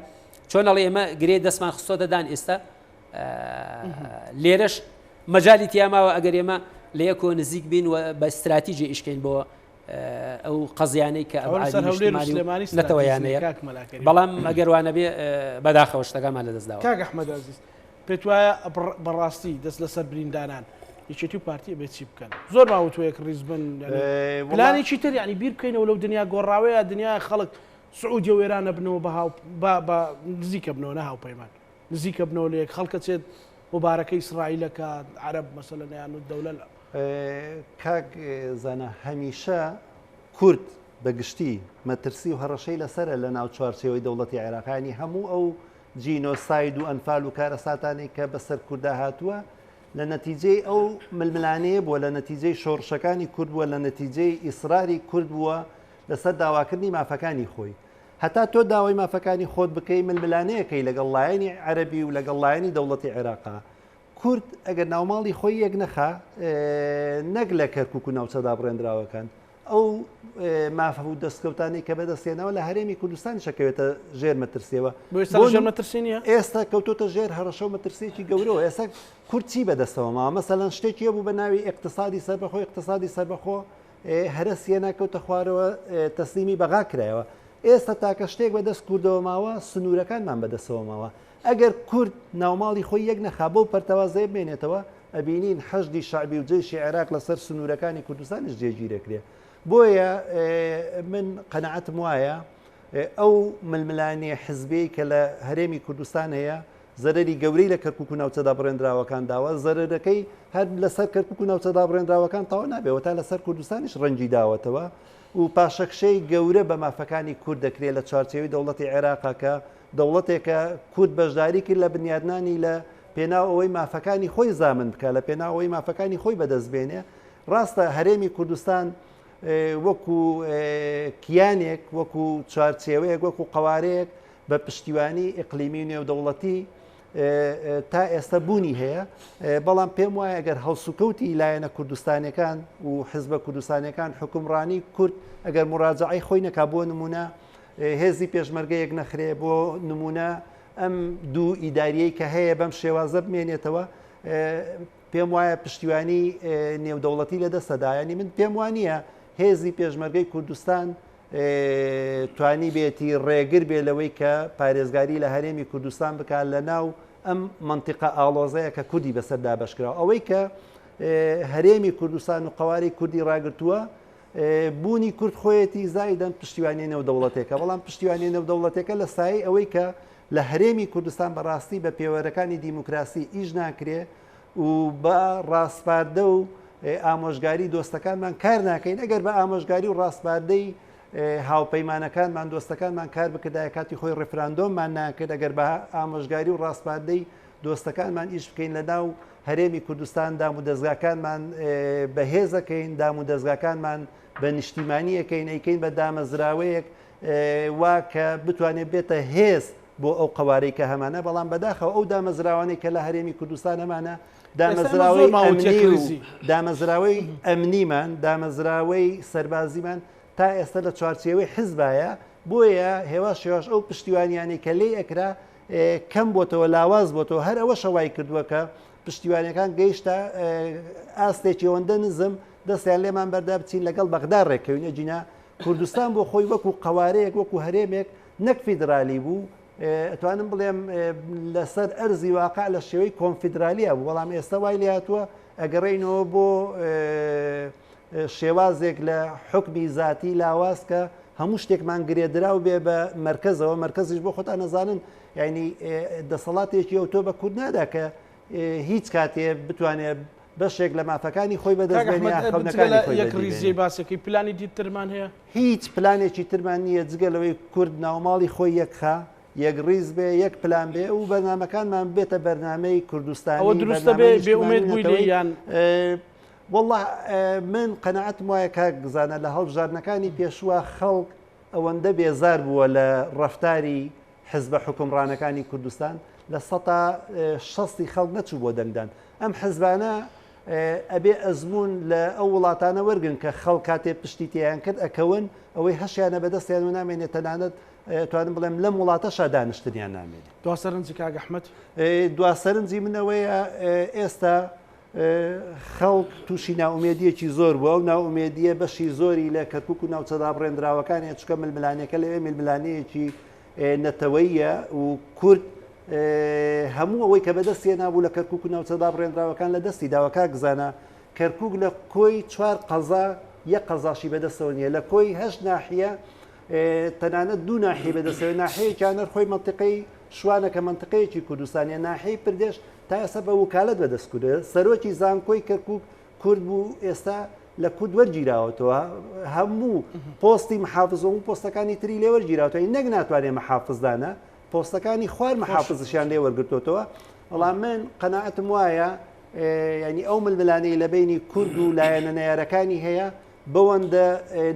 چۆنەڵی ئێمە گرێ دەستمان خستۆتە دان ئێستا لێرەش مەجای تیاماوە ئەگەر ئێمە لە یەکۆ نزیک بین و بە استراتیژی ئیشکەین بۆ ئەو قەزیانەی کە ئەوعادی نیشتمانی نەتەوەیانەیە بەڵام ئەگەروانە بێ بەداخەوە شتەکەمان لە دەستداوە. کاک ئەحمەد عەزیز پێت وایە بەڕاستی دەست لەسەر بریندانان یەکێتی و پارتی بێت چی بکەن زۆر ماوەتوەیەک ڕیز بن پلانێکی تر یعنی بیر بکەینەوە لەو دنیا گۆڕاوەیە دنیای خەڵک سعودی و ئێرانە بنەوە بە نزیکە بنەوە نە هاوپەیمان نزیکە بنەوە لە یەک خەڵکە چێت مبارەکەی ئیسرائیلەکە عەرەب مەسەلەن یان دەولە کاک زانە هەمیشە کورد بەگشتی مەترسی و هەڕەشەی لەسرە لە ناو چوارچێوەی دەوڵەتی عێراقانی هەموو ئەو جینۆساید و ئەنفال و کارە ساتانێک کە بەسەر کووردا هاتووە لە نەتیجەی ئەو ململانەیە بووە لە نەتیجەی شۆڕشەکانی کورد بووە لە نەتیجەی ئیسراری کورد بووە لەسەر داواکردنی مافەکانی خۆی هەتا تۆ داوای مافەکانی خۆت بکەی ململانەیەکەی لەگەڵ لایەنی عەرەبی و لەگەڵ لایەنی دەوڵەتی عێراقا کورد ئەگەر ناوماڵی خۆی یەک نەخا نەک لە کەرکووک و ناوچەدا بڕێنراوەکان ئەو مافە و دەستکەوتانی کە بەدەستێنەوە لە هەرێمی کوردستان شەکەوێتە ژێر مەترسیەوە مەترسینە ئێستا کەوتۆتە ژێر هەڕەشە و مەترسێکی گەورەوە ئێستا کورد چی بەدەستەوە ماوە مەسەلەن شتێکی بوو بە ناوی اقتصادی سەربەخۆ اقتصادی سەربەخۆ هەرەسیە ناکەوتە خوارەوە تەسلیمی بەغا کرایەوە ئێستا تاکە شتێک بەدەست کوردەوە ماوە سنوورەکانمان بەدەستەوە ماوە ئەگەر کورد ناوماڵی خۆی یەک نەخا بۆ پەرتەوازەیە بمێنێتەوە ئەبینین حەشدی شعبی و جێشی عێراق لەسەر سنوورەکانی کوردستانیش جێگیرەکرێ بۆیە من قەنەعەتم وایە ئەو ململانێ حزبی کە لە هەرێمی کوردستان هەیە زەرەری گەورەی لە کەرکووک و ناوچەدا بڕێنراوەکان داوە زەرەرەکەی هەر لەسەر کەرکووک و ناوچەدا بڕێنراوەکان تاوا نابێەوە تا لەسەر کوردستانیش ڕەنجی داوەتەوە و پاشەکشەی گەورە بە مافەکانی کورد دەکرێت لە چارچێوی دەوڵەتی عێراقا کە دەوڵەتێکە کورد بەشداری کرد لە بنیادنانی لە پێناو ئەوەی مافەکانی خۆی زامن بکە لە پێناوەوەی مافەکانی خۆی بەدەستبێنێ ڕاستە هەرێمی کوردستان وەکو کیانێک وەکو چارچێوەیەک وەکو قوارەیەک بە پشتیوانی ئیقلیمی نێودەوڵەتی تا ئێستا بوونی هەیە بەڵام پێم وایە ئەگەر هەڵسوکەوتی لایەنە کوردستانەکان و حزبە کوردستانەکان حکومڕانی کورد ئەگەر مراجعی خۆی نەکا بۆ نمونە هێزی پێشمەرگەیەک نەخرێ بۆ نمونە ئەم دوو ئیداریەی کە هەیە بەم شێوازە بمێنێتەوە پێم وایە پشتیوانی نێودەوڵەتی لە دەستەدایانی من پێم وانە هێزی پێشمەرگەی کوردستان توانی بێتی ڕێگر بێ لەوەی کە پارێزگاری لە هەرێمی کوردستان بکات لە ناو ئەم منتیقە ئاڵۆزەیە کە کوردی بەسەردا بەشکراوە ئەوەی کە هەرێمی کوردستان و قواری کوردی ڕاگرتووە بوونی کورد خۆیەتی زایدەن پشتیوانی نێودەوڵەتێکە بەڵام پشتیوانی نێودەوڵەتەکە لە سایی ئەوەی کە لە هەرێمی کوردستان بەڕاستی بە پێوەرەکانی دیموکراسی ئیش ناکرێ و بە ڕاستپاردە و ئامۆژگاری دۆستەکانمان کار ناکەین ئەگەر بە ئامۆژگاری و ڕاستپاردەی هاوپەیمانەکانمان دۆستەکانمان کار بکردای کاتی خۆی ڕفراندۆممان ناکرد ئەگەر بە ئامۆژگاری و ڕاستپاردەی دۆستەکانمان ئیش بکەین لە ناو هەرێمی کوردستان دام و دەستگاکانمان بەهێزەکەین دام و دەستگاکانمان بە نیشتیمانیەکەین ئەیکەین بە دامەزراوەیەک وا کە بتوانێت بێتە هێز بۆ ئەو قوارەی کە هەمانە بەڵام بەداخەوە ئەو دامەزراوانەی کە لە هەرێمی کوردستان هەمانە دامەزراوەی ئەمنیمان دامەزراوەی سەربازیمان تا ئێستا لە چوارچێوەی حزبایە بۆیە هێوا شێواش ئەو پشتیوانیانی کە لێ ئەکرا کەم بۆتەوە لاواز بۆتەوە هەر ئەوە شەوای کردووە کە پشتیوانەکان گەیشتە ئاستێکی ئەوەندە نزم دەستیان لێمان بەردا بچین لەگەڵ بەغدا ڕێکەوینە جینا کوردستان بۆ خۆی وەکو قوارەیەک وەکو هەرێمێک نەک فیدرالی بوو ئەتوانم بڵێم لەسەر ئەرزی واقع لە شێوەی کۆنفیدرالیە بوو بەڵام ئێستا وای لێ هاتووە ئەگەڕێینەوە بۆ شێوازێک لە حکمی ذاتی لاواز کە هەموو شتێکمان گرێدراو بێ بە مرکزەوە مرکزیش بۆ خۆتان نەزانن یعنی دەسەڵاتێکی ئەو تۆ بە کورد نادا کە هیچ کاتێ بتوانێت بەشێک لە مافەکانی خۆی بەدەستبێنێ خەونەکانی خۆی ریزی باسەکەی پلانی دیترمان هەیە هیچ پلانێکی ترمان نییە جگەلەوەی کورد ناوماڵی خۆی یەکخا یەک ڕیز بێ یەک پلان بێ و بەرنامەکانمان بێتە بەرنامەی کوردستانی ئەوە دروستە بێ بێئومێد بووی یان والله من قەنەعەتم وایە کاک گزانە لە هەڵبژاردنەکانی پێشوە خەڵک ئەوەندە بێزار بووە لە ڕەفتاری حزبە حکومڕانەکانی کوردستان لە سەتا شەستی خەڵک نەچوو بۆ دەنگدان ئەم حزبانە ئەبێ ئەزمون لە ئەو وڵاتانە وەرگن کە خەڵک کاتێ پشتی تیان کرد ئەکەون ئەوەی هەشیانە بەدەستیان و نامێنێت تەنانەت توانم بڵێم لەم وڵاتەشا دانیشتنیان نامێنێت دواسەرنجی کاک ئەحمەد دواسەرنجی منەوەیە ئێستا خەڵک تووشی ناومێدیەکی زۆر بووە و ناومێدیە بەشی زۆری لە کەرکک و ناوچەدا بڕێنراوەکانی چکە ململانەکە لەوێ ململانەیەکی نەتەوەیە و کورد هەموو ئەوەی کە بەدەستی نابوو لە کەرکک و ناوچەدا بڕێنراوەکان لە دەستی داوەکە گزانە کەرکک لە کۆی 4 قەزا یەک قەزاشی بەدەستەوە نیە لە کۆی 8 ناحیە تەنانەت 2 ناحیە بەدەستەوە ناحەیەکیانە خۆی منطقەی شوانەکە منطقەیەکی کوردستانیە ناحەی پردێش تا ئێستا بە وکالەت بەدەست کورد سەرۆکی زانکۆی کەرکک کورد بوو ئێستا لە کورد وەرگیراوەتەوە هەموو پۆستی محافظ و پۆستەکانی تری لێ وەرگیراوەتەوە نەک ناتوانێت محافظدانە پۆستەکانی خوار محافظشیان لێ وەرگرتوتەوە بەڵام من قەناعەتم وایە ینی ئەو ململانەی لە بینی کورد و لایەنە نەیارەکانی هەیە بەوەندە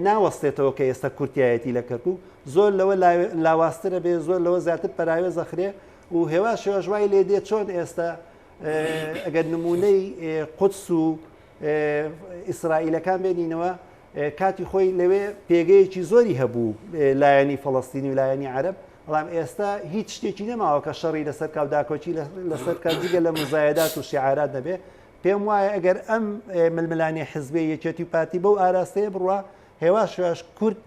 ناوەستێتەوە کە ئێستا کورتایەتی لە کەرکک زۆر لەوە لاوااسترە بێ زۆر لەوە زیاتر پەراوێ زەخرێ و هێوا شێوەژوای لێ دێت چۆن ئێستا ئەگەر نمونەی قودس و ئیسرائیلەکان بێنینەوە کاتی خۆی لەوێ پێگەیەکی زۆری هەبوو لایەنی فەڵەستینی و لایەنی عەرەب بەڵام ئێستا هیچ شتێکی نەماوە کە شەڕی لەسەر کاوداکۆچی لەسەر کارجیگە لە مزایدات و شیعارات دەبێ پێم وایە ئەگەر ئەم ململانی حزبی یەکێتی پارتی بەو ئاراستەیە بڕوە هێوا شێواش کورد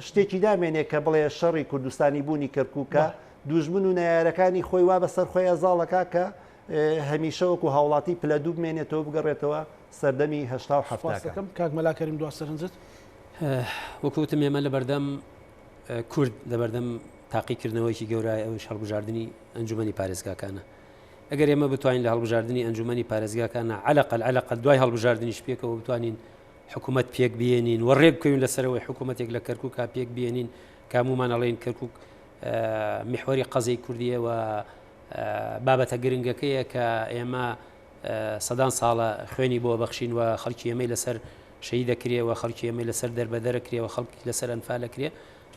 شتێکی دامێنێ کە بڵێ شەڕی کوردستانی بوونی کەرکووکە دوژمن و نایارەکانی خۆی وا بەسەر خۆی ئەزاڵەکە کە هەمیشە وەکو هاوڵاتی پلە دوو بمێنێتەوە بگەڕێتەوە سەردەمی هەشتا و هەفتاکەم کاک مەلاکەریم دوا سەرنجت وەکوتم ئێمە لە بەردەم کورد لە بەردەم تاقیکردنەوەیکی گەورای ئەو هەڵبژاردننی ئەنجومەنی پارێزگاکانە ئەگەر ئێمە بتوانین لە هەڵبژاردننی ئەنجومەنی پارێزگاکانە عەلەقەل دوای هەڵبژاردننیش پێکەوە بتوانین حکوومەت پێک بێنین و ڕێک بکەوین لەسەرەوەی حکوومەتێک لە کەرکووک پێک بێنین کامومان ئەڵێن کەرکووک میحوەری قەزەی کوردیە و بابەتە گرنگەکەیە کە ئێمە سەدان ساڵە خوێنی بۆ بەخشین و خەڵکی ئێمەی لەسەر شەهید دەکرێ و خەڵکی ئێمەی لەسەر دەربەدەرە کرێ و خەڵکی لەسەر ئەنفال دەکرێ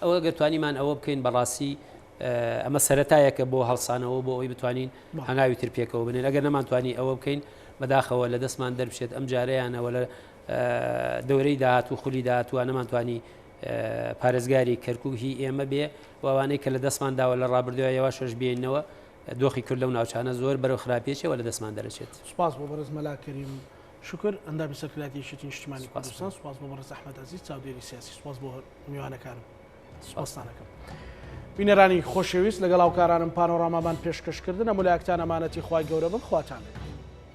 ئەوە گەتوانیمان ئەوە بکەین بەڕاستی ئەمە سەرەتایەکە بۆ هەڵسانەوە بۆ ئەوی بتوانین هەنگاوی تر پێکەوە بنێن ئەگەر نەمانتوانی ئەوە بکەین بەداخەوە لە دەستمان دەربشێت ئەم جارەیانەوە لە دەورەی داهات و خولی داهاتوە نەمانتوانی پارێزگاری کەرکووکی ئێمە بێ وانەی کە لە دەستمان داوە لە ڕابردووە یەوا شەش بێنەوە دۆخی کرد لەو ناوچانە زۆر بەرەو خراپێکەوە لە دەستمان دەرەچێت سپاس بۆ بەرز مەلاکەریم شکر ئەندامی سەرکردایەتیشتی نیشتیمانی کوردستان سپاس بۆ بەرز ئەحمەد عەزیز چاودێری سیاسی سپاس بۆ میوانەکانم سپاسانەکەم بینەرانی خۆشەویست لەگەڵ هاوکارانم پانۆڕامامان پێشکەشکردن ئەمولایەکتان ئەمانەتی خوای گەورە بن خواتان